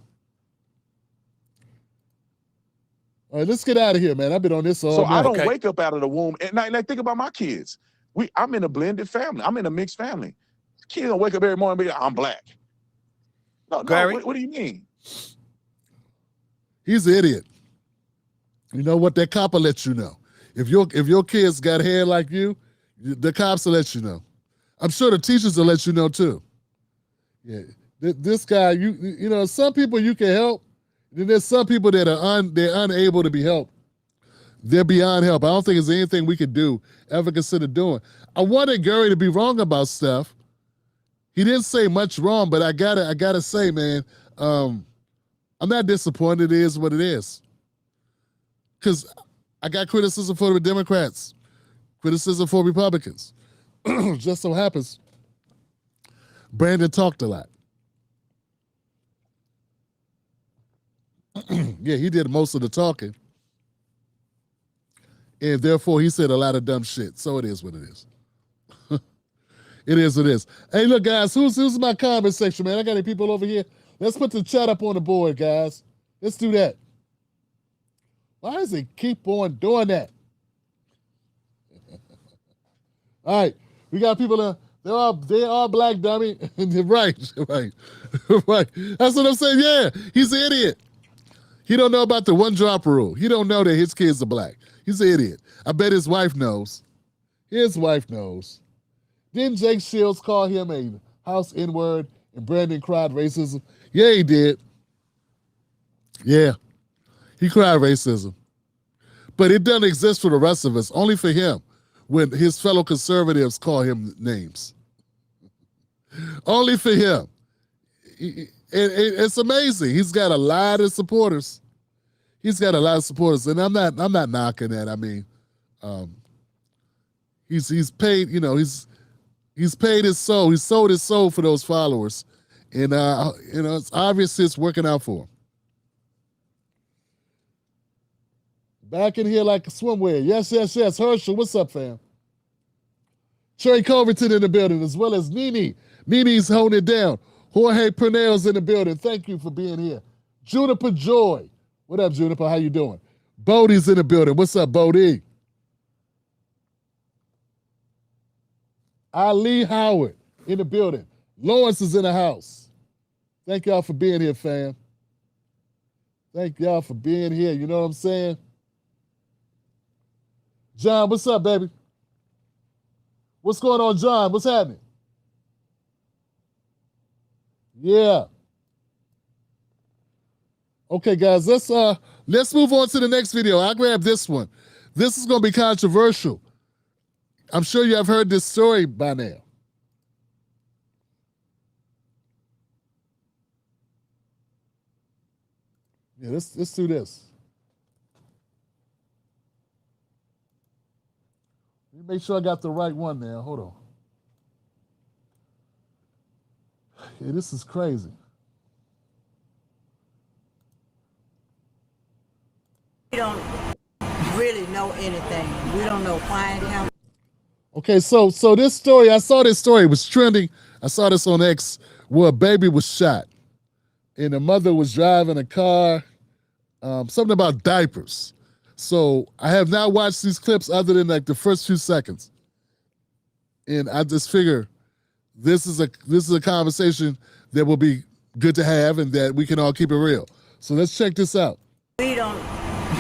All right, let's get out of here, man. I've been on this all night. I don't wake up out of the womb at night. Think about my kids. I'm in a blended family. I'm in a mixed family. Kids don't wake up every morning and be like, I'm black. No, what do you mean? He's an idiot. You know what? That cop will let you know. If your kids got hair like you, the cops will let you know. I'm sure the teachers will let you know too. Yeah, this guy, some people you can help. Then there's some people that they're unable to be helped. They're beyond help. I don't think there's anything we could do, ever consider doing. I wanted Gary to be wrong about stuff. He didn't say much wrong, but I gotta say, man, I'm not disappointed. It is what it is. Because I got criticism for the Democrats, criticism for Republicans. Just so happens, Brandon talked a lot. Yeah, he did most of the talking. And therefore, he said a lot of dumb shit. So it is what it is. It is what it is. Hey, look, guys, who's my comment section, man? I got any people over here? Let's put the chat up on the board, guys. Let's do that. Why does it keep on doing that? All right, we got people. They are black, dummy. right. That's what I'm saying. Yeah, he's an idiot. He don't know about the one drop rule. He don't know that his kids are black. He's an idiot. I bet his wife knows. His wife knows. Didn't Jake Shields call him a house N-word and Brandon cried racism? Yeah, he did. Yeah, he cried racism. But it doesn't exist for the rest of us, only for him, when his fellow conservatives call him names. Only for him. It's amazing. He's got a lot of supporters. And I'm not knocking that. I mean, he's paid. He's paid his soul. He sold his soul for those followers, and it's obvious it's working out for him. Back in here like a swimwear. Yes. Herschel, what's up, fam? Trey Culverton in the building, as well as Nene. Nene's holding it down. Jorge Pernell's in the building. Thank you for being here. Juniper Joy. What up, Juniper? How you doing? Bodie's in the building. What's up, Bodie? Ali Howard in the building. Lawrence is in the house. Thank y'all for being here, fam. Thank y'all for being here. You know what I'm saying? John, what's up, baby? What's going on, John? What's happening? Yeah. Okay, guys, let's move on to the next video. I'll grab this one. This is going to be controversial. I'm sure you have heard this story by now. Yeah, let's do this. Let me make sure I got the right one now. Hold on. Yeah, this is crazy. We don't really know anything. We don't know why and how. Okay, so this story, I saw this story. It was trending. I saw this on X where a baby was shot. And the mother was driving a car, something about diapers. So I have not watched these clips other than like the first few seconds. And I just figure this is a conversation that will be good to have and that we can all keep it real. So let's check this out. We don't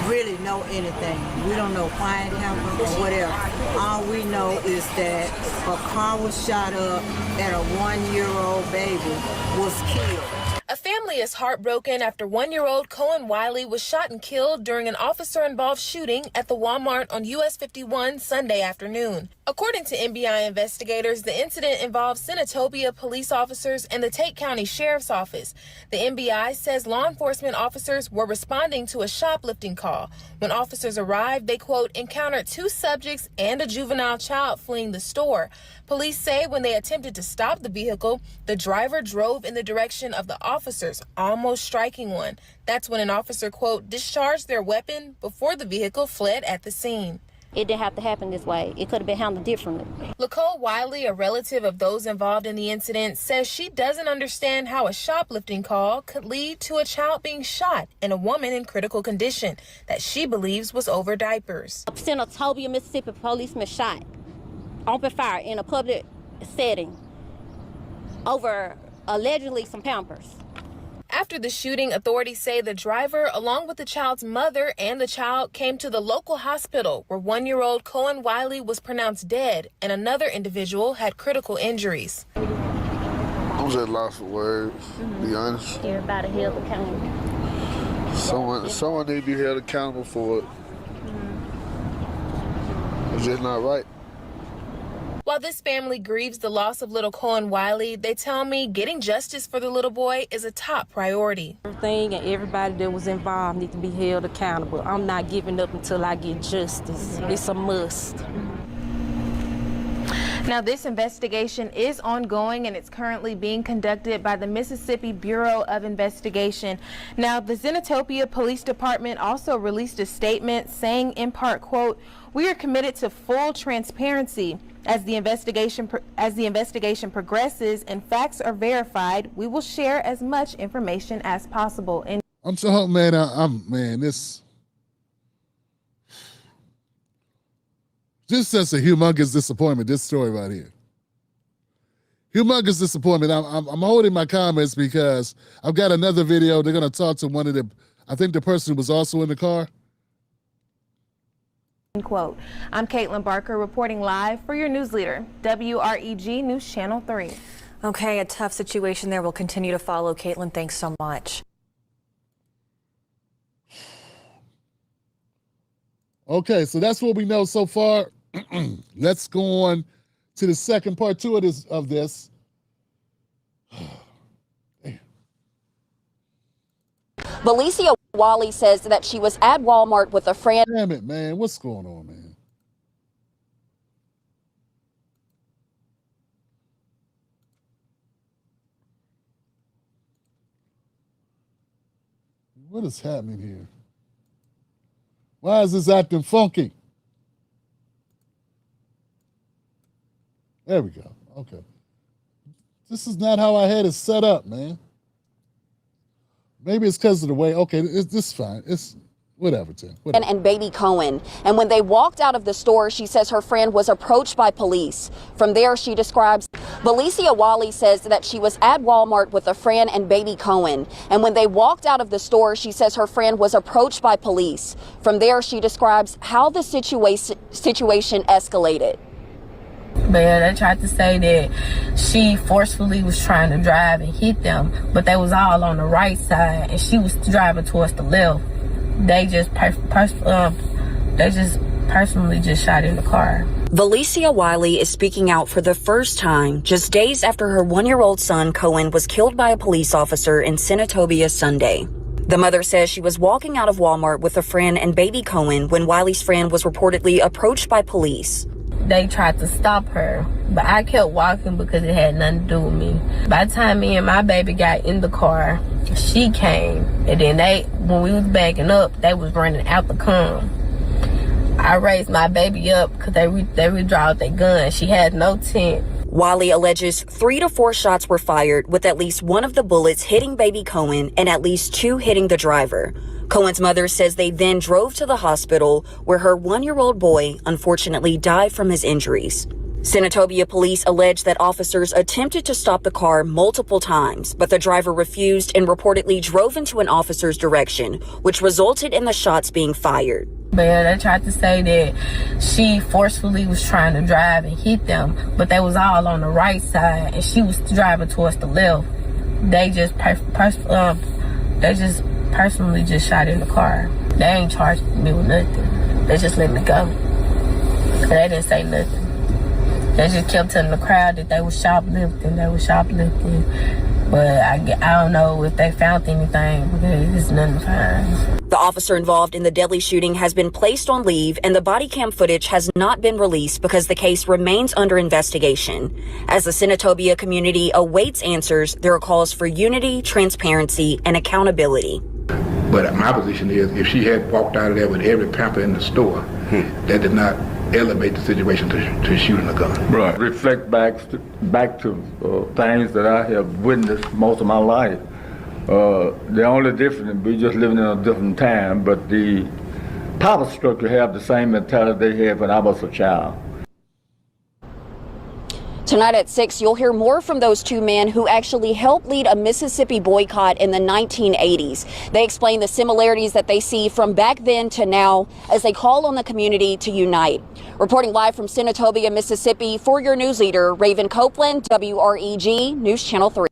really know anything. anything. We don't know why it happened or whatever. All we know is that a car was shot up and a 1-year-old baby was killed. A family is heartbroken after 1-year-old Cohen Wiley was shot and killed during an officer-involved shooting at the Walmart on US 51 Sunday afternoon. According to NBI investigators, the incident involved Senatobia police officers and the Tate County Sheriff's Office. The NBI says law enforcement officers were responding to a shoplifting call. When officers arrived, they, quote, encountered 2 subjects and a juvenile child fleeing the store. Police say when they attempted to stop the vehicle, the driver drove in the direction of the officers, almost striking one. That's when an officer, quote, discharged their weapon before the vehicle fled at the scene. It didn't have to happen this way. It could have been handled differently. Lacole Wiley, a relative of those involved in the incident, says she doesn't understand how a shoplifting call could lead to a child being shot and a woman in critical condition that she believes was over diapers. A Senatobia, Mississippi policeman shot, open fire in a public setting over allegedly some Pampers. After the shooting, authorities say the driver, along with the child's mother and the child, came to the local hospital where 1-year-old Cohen Wiley was pronounced dead and another individual had critical injuries. I'm just lost for words, to be honest. Everybody held accountable. Someone need to be held accountable for it. It's just not right. While this family grieves the loss of little Cohen Wiley, they tell me getting justice for the little boy is a top priority. Everything and everybody that was involved need to be held accountable. I'm not giving up until I get justice. It's a must. Now, this investigation is ongoing and it's currently being conducted by the Mississippi Bureau of Investigation. Now, the Senatobia Police Department also released a statement saying in part, quote, "We are committed to full transparency. As the investigation progresses and facts are verified, we will share as much information as possible." And I'm so man, this just a humongous disappointment. This story right here, humongous disappointment. I'm holding my comments because I've got another video. They're gonna talk to one of the, I think the person who was also in the car. quote. I'm Caitlin Barker reporting live for your news leader, WREG News Channel 3. Okay, a tough situation there. We'll continue to follow. Caitlin, thanks so much. Okay, so that's what we know so far. Let's go on to the second part 2 of this. Valicia Wally says that she was at Walmart with a friend. Damn it, man. What's going on, man? What is happening here? Why is this acting funky? There we go. Okay. This is not how I had it set up, man. Maybe it's because of the way. Okay, this is fine. It's whatever, Tim. Whatever. And baby Cohen. And when they walked out of the store, she says her friend was approached by police. From there, she describes, Valicia Wally says that she was at Walmart with a friend and baby Cohen. And when they walked out of the store, she says her friend was approached by police. From there, she describes how the situation escalated. But they tried to say that she forcefully was trying to drive and hit them, but they was all on the right side and she was driving towards the left. They just personally just shot in the car. Valicia Wiley is speaking out for the first time just days after her 1-year-old son Cohen was killed by a police officer in Senatobia Sunday. The mother says she was walking out of Walmart with a friend and baby Cohen when Wiley's friend was reportedly approached by police. They tried to stop her, but I kept walking because it had nothing to do with me. By the time me and my baby got in the car, she came, and then when we was backing up, they was running out the come. I raised my baby up because they withdrew their gun. She had no tent. Wiley alleges 3 to 4 shots were fired, with at least one of the bullets hitting baby Cohen and at least 2 hitting the driver. Cohen's mother says they then drove to the hospital where her 1-year-old boy unfortunately died from his injuries. Senatobia police allege that officers attempted to stop the car multiple times, but the driver refused and reportedly drove into an officer's direction, which resulted in the shots being fired. But yeah, they tried to say that she forcefully was trying to drive and hit them, but they was all on the right side and she was driving towards the left. They just personally just shot in the car. They ain't charged me with nothing. They just let me go. They didn't say nothing. They just kept telling the crowd that they was shoplifting. But I don't know if they found anything because there's nothing to find. The officer involved in the deadly shooting has been placed on leave, and the body cam footage has not been released because the case remains under investigation. As the Senatobia community awaits answers, there are calls for unity, transparency, and accountability. But my position is, if she had walked out of there with every pamper in the store, that did not elevate the situation to shooting a gun. Right. Reflect back to things that I have witnessed most of my life. The only difference, we just living in a different time, but the power structure have the same mentality they had when I was a child. Tonight at 6, you'll hear more from those two men who actually helped lead a Mississippi boycott in the 1980s. They explain the similarities that they see from back then to now as they call on the community to unite. Reporting live from Senatobia, Mississippi, for your news leader, Raven Copeland, WREG News Channel 3.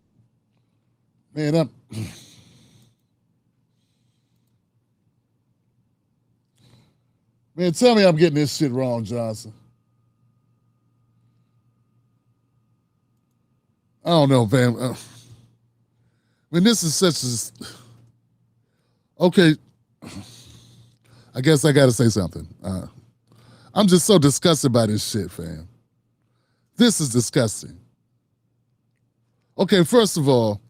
Man, tell me I'm getting this shit wrong, Johnson. I don't know, fam. This is such a... Okay. I guess I got to say something. I'm just so disgusted by this shit, fam. This is disgusting. Okay, first of all,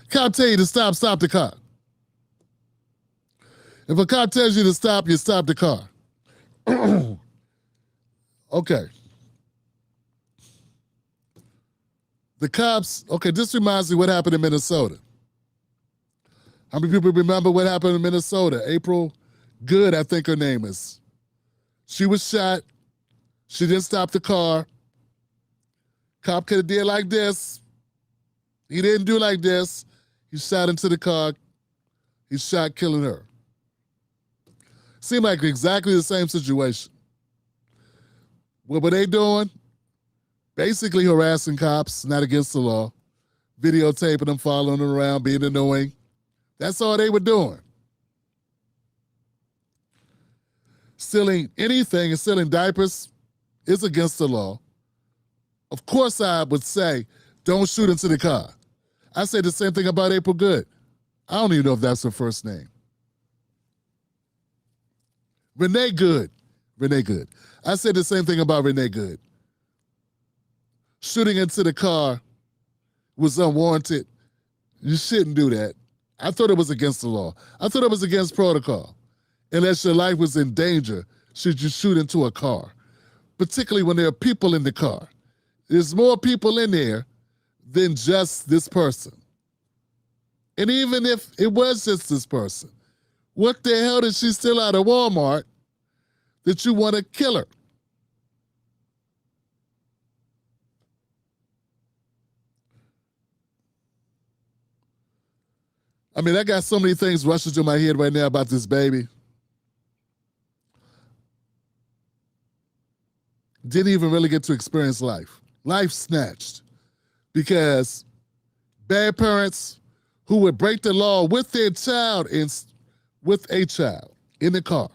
cop tell you to stop the car. If a cop tells you to stop, you stop the car. Okay. The cops, okay, this reminds me what happened in Minnesota. How many people remember what happened in Minnesota? April Good, I think her name is. She was shot. She didn't stop the car. Cop could have did like this. He didn't do like this. He shot into the car. He shot, killing her. Seemed like exactly the same situation. What were they doing? Basically harassing cops, not against the law, videotaping them, following them around, being annoying. That's all they were doing. Stealing anything and stealing diapers is against the law. Of course I would say, don't shoot into the car. I say the same thing about April Good. I don't even know if that's her first name. Renee Good. I said the same thing about Renee Good. Shooting into the car was unwarranted. You shouldn't do that. I thought it was against the law. I thought it was against protocol. Unless your life was in danger, should you shoot into a car, particularly when there are people in the car. There's more people in there than just this person. And even if it was just this person, what the hell did she steal out of Walmart that you want to kill her? I mean, I got so many things rushing through my head right now about this baby. Didn't even really get to experience life. Life snatched. Because bad parents who would break the law with their child with a child in the car.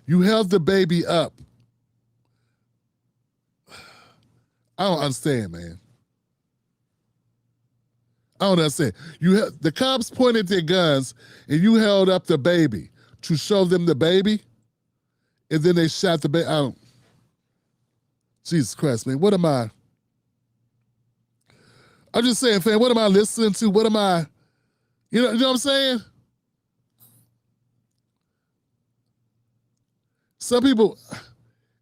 You held the baby up. I don't understand, man. I don't understand. The cops pointed their guns and you held up the baby to show them the baby, and then they shot the baby. Jesus Christ, man, what am I? I'm just saying, fam, what am I listening to? What am I, you know what I'm saying? Some people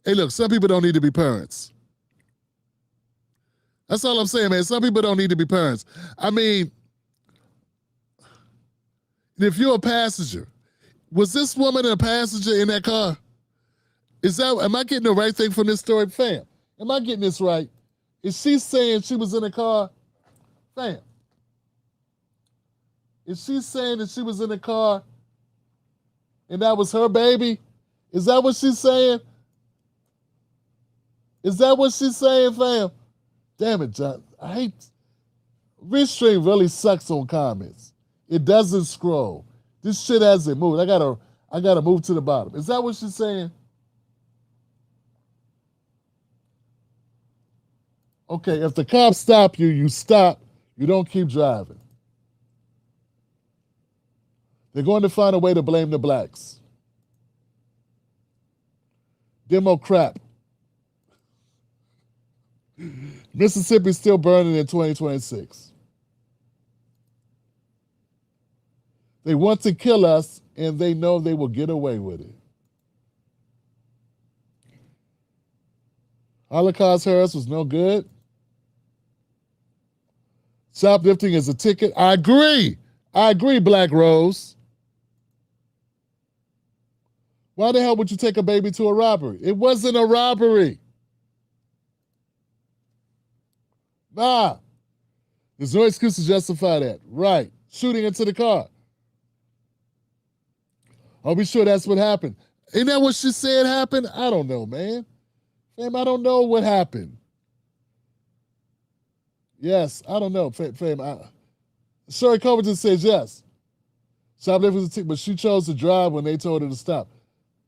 don't need to be parents. That's all I'm saying, man. Some people don't need to be parents. I mean, if you're a passenger, was this woman a passenger in that car? Am I getting the right thing from this story? Fam, am I getting this right? Is she saying she was in a car? Fam. Is she saying that she was in a car And that was her baby? Is that what she's saying? Is that what she's saying, fam? Damn it, John. I hate... Restream really sucks on comments. It doesn't scroll. This shit hasn't moved. I gotta move to the bottom. Is that what she's saying? Okay, if the cops stop you, you stop. You don't keep driving. They're going to find a way to blame the blacks. Demo crap. Mississippi's still burning in 2026. They want to kill us, and they know they will get away with it. Holocaust Harris was no good. Shoplifting is a ticket. I agree, Black Rose. Why the hell would you take a baby to a robbery? It wasn't a robbery. Nah. There's no excuse to justify that. Right. Shooting into the car. Are we sure that's what happened? Ain't that what she said happened? I don't know, man. Fam, I don't know what happened. Yes, I don't know, fam. Sherry Covington says yes. Shoplifting was a ticket, but she chose to drive when they told her to stop.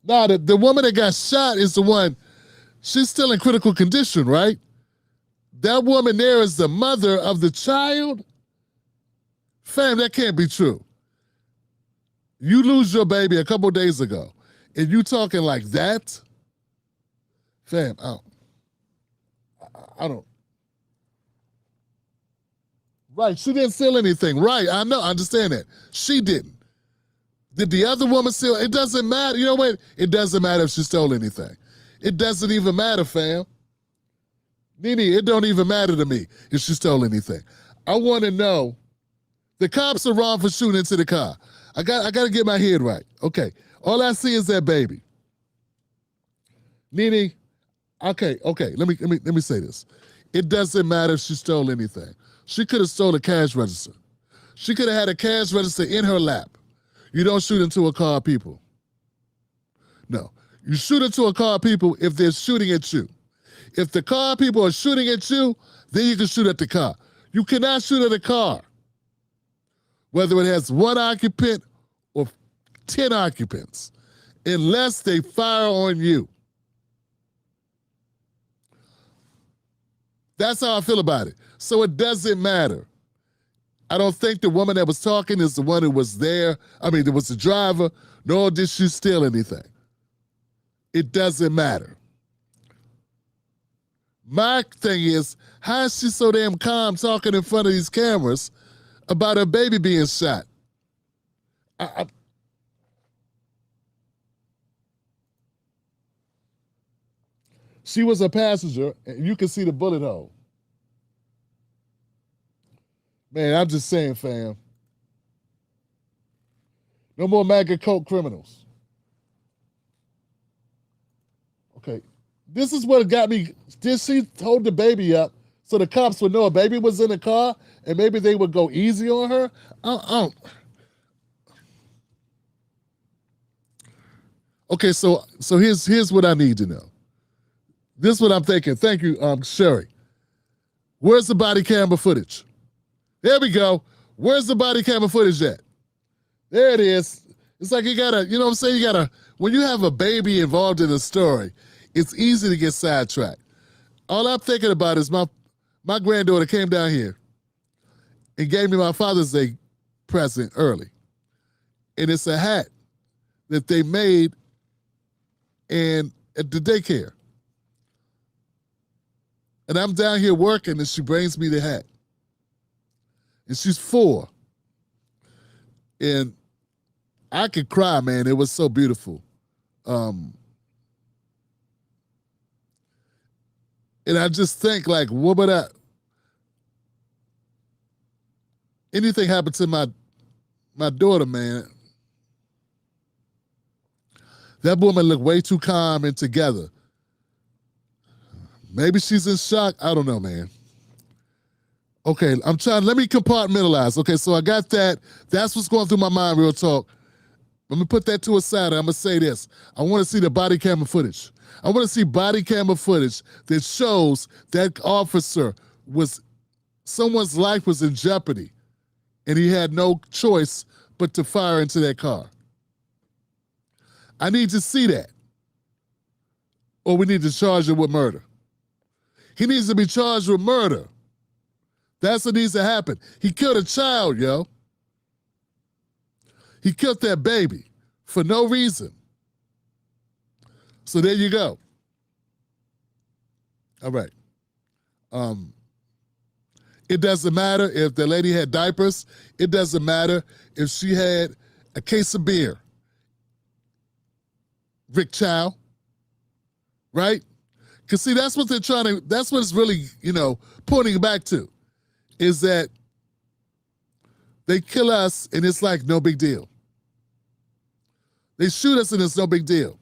Nah, the woman that got shot is the one, she's still in critical condition, right? That woman there is the mother of the child? Fam, that can't be true. You lose your baby a couple days ago, and you talking like that? Fam, I don't. Right, she didn't steal anything. Right, I know, I understand that. She didn't. Did the other woman steal? It doesn't matter. You know what? It doesn't matter if she stole anything. It doesn't even matter, fam. Nene, it don't even matter to me if she stole anything. I want to know, the cops are wrong for shooting into the car. I got to get my head right. Okay, all I see is that baby. Nene, okay, let me say this. It doesn't matter if she stole anything. She could have stole a cash register. She could have had a cash register in her lap. You don't shoot into a car of people. No, you shoot into a car of people if they're shooting at you. If the car people are shooting at you, then you can shoot at the car. You cannot shoot at a car, whether it has one occupant or 10 occupants, unless they fire on you. That's how I feel about it. So it doesn't matter. I don't think the woman that was talking is the one who was there. I mean, it was the driver, nor did she steal anything. It doesn't matter. My thing is, how is she so damn calm talking in front of these cameras about her baby being shot? She was a passenger, and you can see the bullet hole. Man, I'm just saying, fam. No more MAGA cult criminals. Okay. This is what got me. Did she hold the baby up so the cops would know a baby was in the car and maybe they would go easy on her? Okay, so here's what I need to know. This is what I'm thinking. Thank you, Sherry. Where's the body camera footage? There we go. Where's the body camera footage at? There it is. It's like you gotta, you know what I'm saying? You gotta, when you have a baby involved in a story, it's easy to get sidetracked. All I'm thinking about is my granddaughter came down here and gave me my Father's Day present early. And it's a hat that they made at the daycare. And I'm down here working and she brings me the hat. And she's 4. And I could cry, man. It was so beautiful. And I just think, like, what would anything happen to my daughter, man? That woman looked way too calm and together. Maybe she's in shock. I don't know, man. Okay, let me compartmentalize. Okay, so I got that. That's what's going through my mind, real talk. Let me put that to a side. I'm going to say this. I want to see the body camera footage. I want to see body camera footage that shows that officer someone's life was in jeopardy and he had no choice but to fire into that car. I need to see that. Or we need to charge him with murder. He needs to be charged with murder. That's what needs to happen. He killed a child, yo. He killed that baby for no reason. So there you go. All right. It doesn't matter if the lady had diapers. It doesn't matter if she had a case of beer. Rick Chow. Right? Because see, that's what that's what it's really, pointing back to, is that they kill us and it's like no big deal. They shoot us and it's no big deal.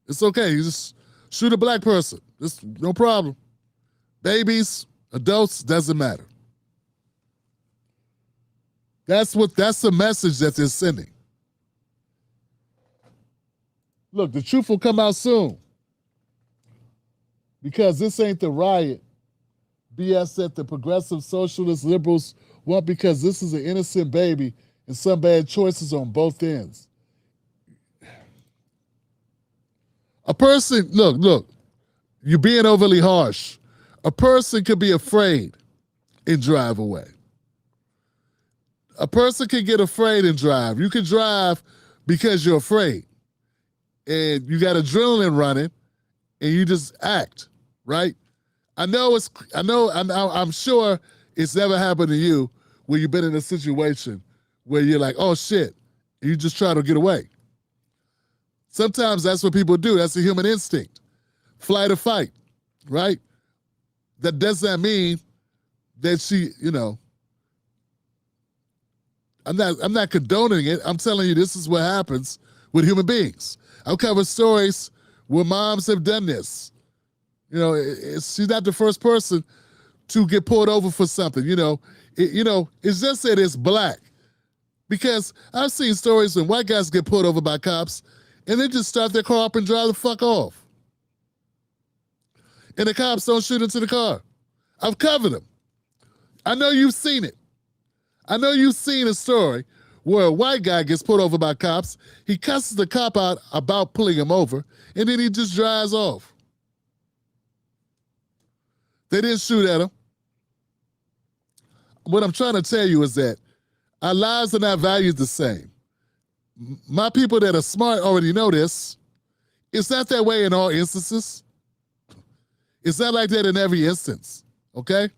It's okay. You just shoot a black person. It's no problem. Babies, adults, doesn't matter. That's the message that they're sending. Look, the truth will come out soon. Because this ain't the riot BS that the progressive socialist liberals want, because this is an innocent baby and some bad choices on both ends. A person, look, you're being overly harsh. A person could be afraid and drive away. A person can get afraid and drive. You can drive because you're afraid. And you got adrenaline running and you just act, right? I'm sure it's never happened to you where you've been in a situation where you're like, oh shit, and you just try to get away. Sometimes that's what people do. That's a human instinct. Flight or fight, right? That does not mean that she, I'm not condoning it. I'm telling you this is what happens with human beings. I'll cover stories where moms have done this. She's not the first person to get pulled over for something. It's just that it's black. Because I've seen stories when white guys get pulled over by cops and they just start their car up and drive the fuck off. And the cops don't shoot into the car. I've covered them. I know you've seen it. I know you've seen a story where a white guy gets pulled over by cops, he cusses the cop out about pulling him over, and then he just drives off. They didn't shoot at him. What I'm trying to tell you is that our lives are not valued the same. My people that are smart already know this. It's not that way in all instances. It's not like that in every instance, okay?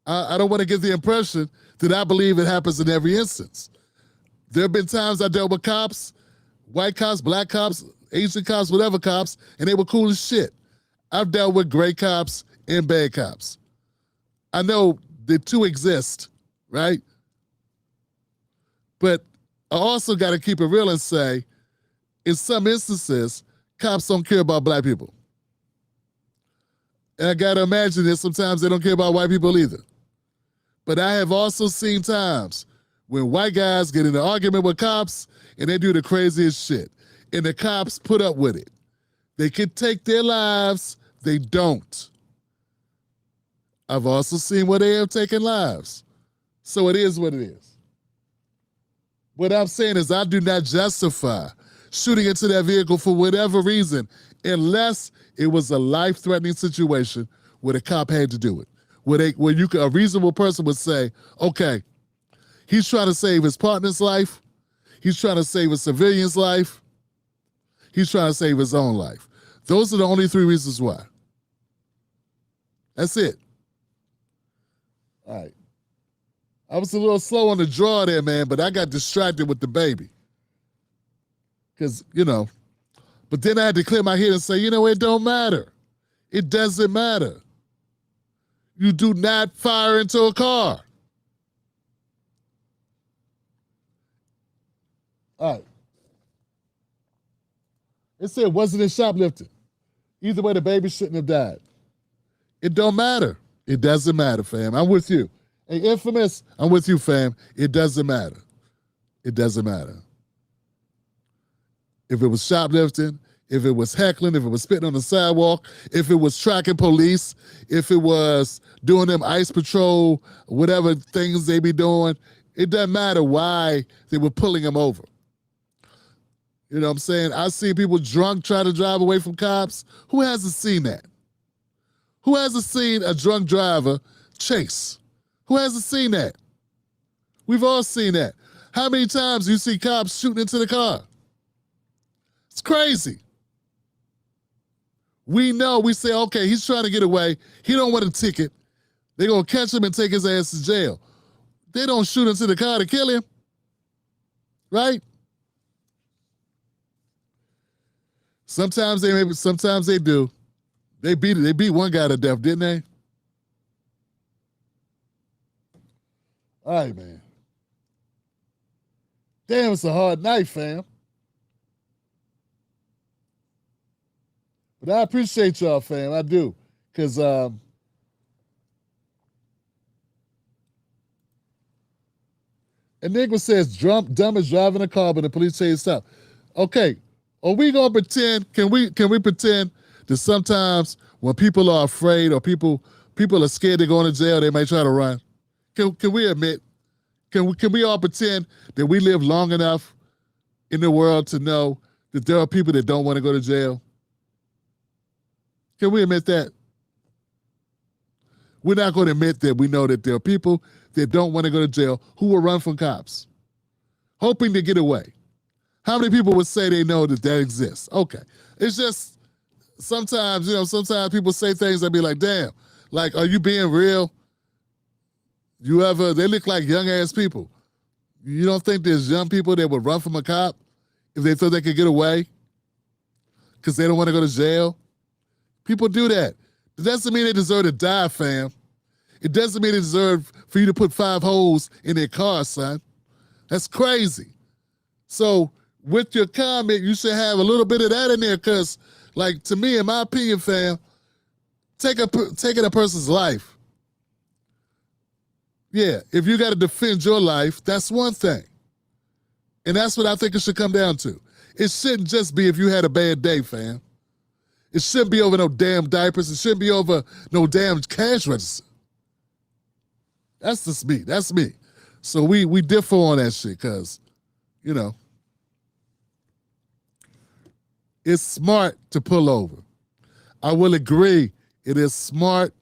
I don't want to give the impression that I believe it happens in every instance. There have been times I dealt with cops, white cops, black cops, Asian cops, whatever cops, and they were cool as shit. I've dealt with great cops and bad cops. I know the two exist, right? But I also got to keep it real and say, in some instances, cops don't care about black people. And I got to imagine that sometimes they don't care about white people either. But I have also seen times when white guys get in an argument with cops and they do the craziest shit. And the cops put up with it. They can take their lives. They don't. I've also seen where they have taken lives. So it is what it is. What I'm saying is I do not justify shooting into that vehicle for whatever reason, unless it was a life-threatening situation where the cop had to do it. Where a reasonable person would say, okay, he's trying to save his partner's life. He's trying to save a civilian's life. He's trying to save his own life. Those are the only three reasons why. That's it. All right. I was a little slow on the draw there, man, but I got distracted with the baby. Because, but then I had to clear my head and say, it don't matter. It doesn't matter. You do not fire into a car. All right. It said, wasn't it shoplifting? Either way, the baby shouldn't have died. It don't matter. It doesn't matter, fam. I'm with you. Hey, Infamous, I'm with you, fam. It doesn't matter. It doesn't matter. If it was shoplifting, if it was heckling, if it was spitting on the sidewalk, if it was tracking police, if it was doing them ICE patrol, whatever things they be doing, it doesn't matter why they were pulling them over. You know what I'm saying? I see people drunk try to drive away from cops. Who hasn't seen that? Who hasn't seen a drunk driver chase? Who hasn't seen that? We've all seen that. How many times you see cops shooting into the car? It's crazy. We know, we say, okay, he's trying to get away. He don't want a ticket. They're going to catch him and take his ass to jail. They don't shoot into the car to kill him. Right? Sometimes they do. They beat one guy to death, didn't they? All right, man. Damn, it's a hard night, fam. But I appreciate y'all, fam. I do. Because and Nigga says dumb is driving a car, but the police say stop. Okay. Are we gonna pretend? Can we pretend that sometimes when people are afraid or people are scared to go into jail, they may try to run? Can we admit? Can we all pretend that we live long enough in the world to know that there are people that don't want to go to jail? Can we admit that? We're not going to admit that we know that there are people that don't want to go to jail who will run from cops, hoping to get away. How many people would say they know that exists? Okay. It's just sometimes, sometimes people say things that be like, damn, like, are you being real? They look like young ass people. You don't think there's young people that would run from a cop if they thought they could get away because they don't want to go to jail? People do that. It doesn't mean they deserve to die, fam. It doesn't mean they deserve for you to put 5 holes in their car, son. That's crazy. So with your comment, you should have a little bit of that in there because, like, to me, in my opinion, fam, taking a person's life, yeah, if you got to defend your life, that's one thing. And that's what I think it should come down to. It shouldn't just be if you had a bad day, fam. It shouldn't be over no damn diapers. It shouldn't be over no damn cash register. That's just me. That's me. So we differ on that shit because, it's smart to pull over. I will agree. It is smart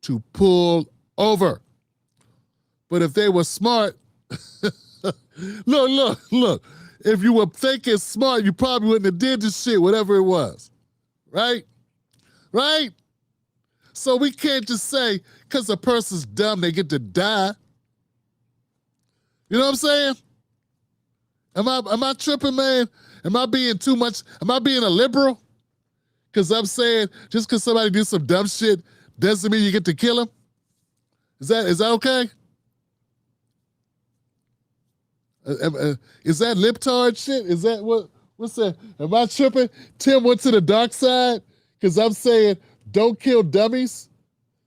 to pull over. But if they were smart, look. If you were thinking smart, you probably wouldn't have did this shit, whatever it was. Right? Right? So we can't just say, because a person's dumb, they get to die. You know what I'm saying? Am I tripping, man? Am I being too much? Am I being a liberal? Because I'm saying just because somebody did some dumb shit doesn't mean you get to kill him? Is that okay? Is that libtard shit? Is that what's that? Am I tripping? Tim went to the dark side because I'm saying don't kill dummies.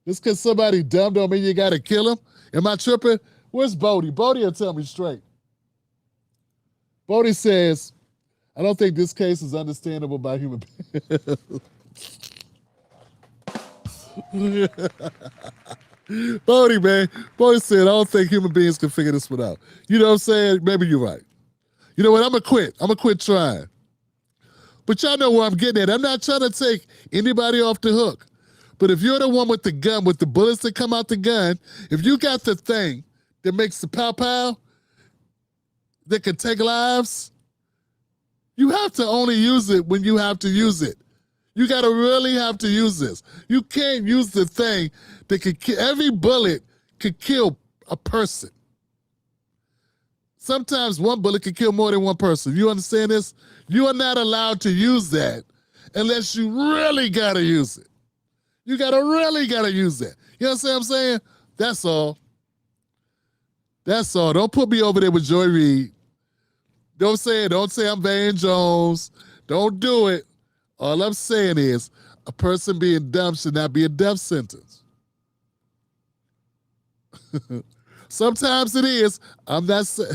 Just because somebody dumb don't mean you got to kill him. Am I tripping? Where's Bodie? Bodie will tell me straight. Bodie says, I don't think this case is understandable by human beings. Bodie, man. Bodie said, I don't think human beings can figure this one out. You know what I'm saying? Maybe you're right. You know what? I'm going to quit. I'm going to quit trying. But y'all know where I'm getting at. I'm not trying to take anybody off the hook. But if you're the one with the gun, with the bullets that come out the gun, if you got the thing that makes the pow-pow, that can take lives, you have to only use it when you have to use it. You got to really have to use this. You can't use the thing that could kill. Every bullet could kill a person. Sometimes one bullet can kill more than one person. You understand this? You are not allowed to use that unless you really got to use it. You really got to use that. You understand what I'm saying? That's all. That's all. Don't put me over there with Joy Reid. Don't say I'm Van Jones. Don't do it. All I'm saying is a person being dumb should not be a death sentence. Sometimes it is. I'm not saying.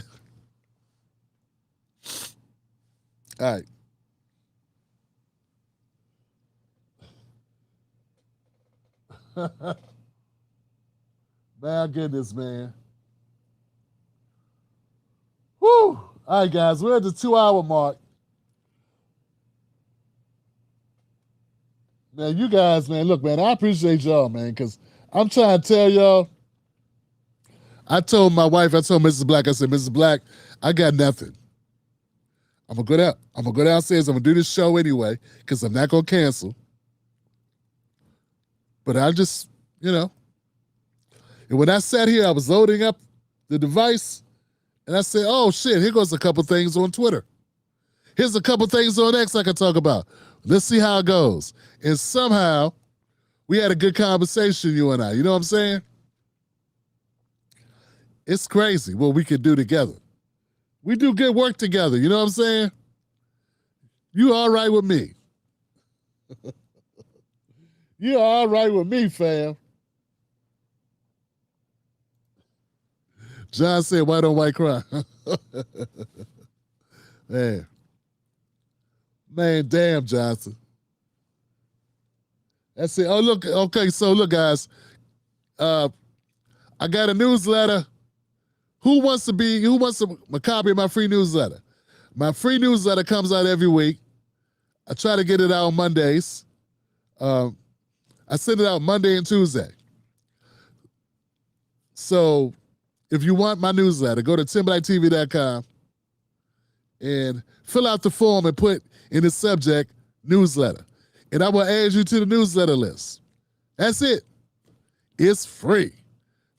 All right. My goodness, man. Woo! All right, guys, we're at the 2-hour mark. Man, you guys, man, look, man, I appreciate y'all, man, because I'm trying to tell y'all. I told my wife, I told Mrs. Black, I said, Mrs. Black, I got nothing. I'm gonna go downstairs, I'm gonna do this show anyway, because I'm not gonna cancel. But I just, and when I sat here, I was loading up the device, and I said, oh shit, here goes a couple things on Twitter. Here's a couple things on X I can talk about. Let's see how it goes. And somehow, we had a good conversation, you and I. You know what I'm saying? It's crazy what we could do together. We do good work together, you know what I'm saying? You all right with me. You all right with me, fam. John said, white on white crime. Man, damn, Johnson. That's it. Oh, look, okay, so look, guys. I got a newsletter. Who wants a copy of my free newsletter? My free newsletter comes out every week. I try to get it out on Mondays. I send it out Monday and Tuesday. So if you want my newsletter, go to TimBlackTV.com and fill out the form and put in the subject newsletter. And I will add you to the newsletter list. That's it. It's free.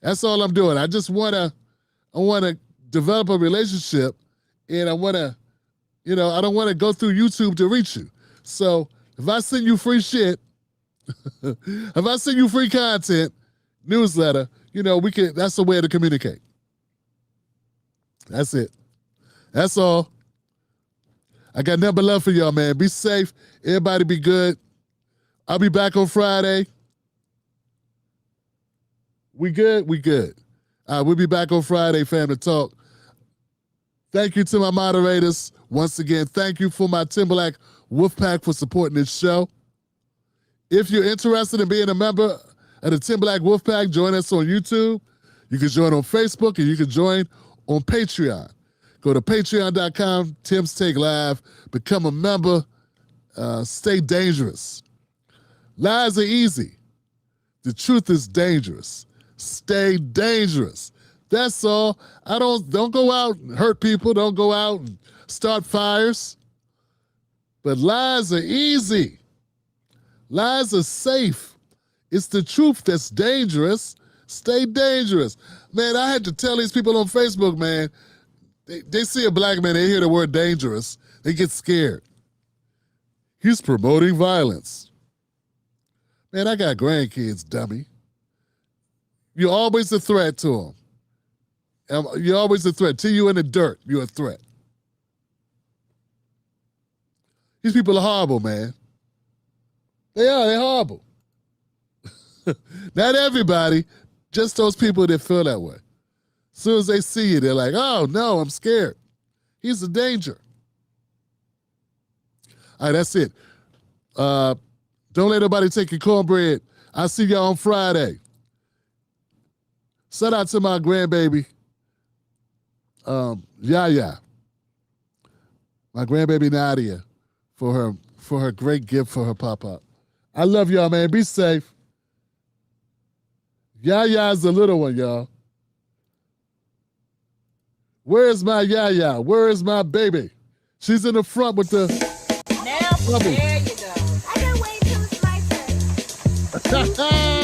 That's all I'm doing. I just want to develop a relationship, and I want to, I don't want to go through YouTube to reach you. So if I send you free shit, if I send you free content, newsletter, that's a way to communicate. That's it. That's all. I got nothing but love for y'all, man. Be safe. Everybody be good. I'll be back on Friday. We good? We good. All right, we'll be back on Friday, Family Talk. Thank you to my moderators. Once again, thank you for my Timberlake Wolfpack for supporting this show. If you're interested in being a member of the Timberlake Wolfpack, join us on YouTube. You can join on Facebook, and you can join on Patreon. Go to patreon.com, Tim's Take Live. Become a member. Stay dangerous. Lies are easy. The truth is dangerous. Stay dangerous. That's all. Don't go out and hurt people. Don't go out and start fires. But lies are easy. Lies are safe. It's the truth that's dangerous. Stay dangerous. Man, I had to tell these people on Facebook, man, they see a black man, they hear the word dangerous, they get scared. He's promoting violence. Man, I got grandkids, dummy. You're always a threat to them. You're always a threat. Till you in the dirt, you're a threat. These people are horrible, man. They're horrible. Not everybody, just those people that feel that way. As soon as they see you, they're like, oh, no, I'm scared. He's a danger. All right, that's it. Don't let nobody take your cornbread. I'll see y'all on Friday. Shout out to my grandbaby, Yaya. My grandbaby Nadia for her great gift for her pop-up. I love y'all, man. Be safe. Yaya's the little one, y'all. Where's my Yaya? Where is my baby? She's in the front with the... Now, there you go. I can't wait till it's my turn.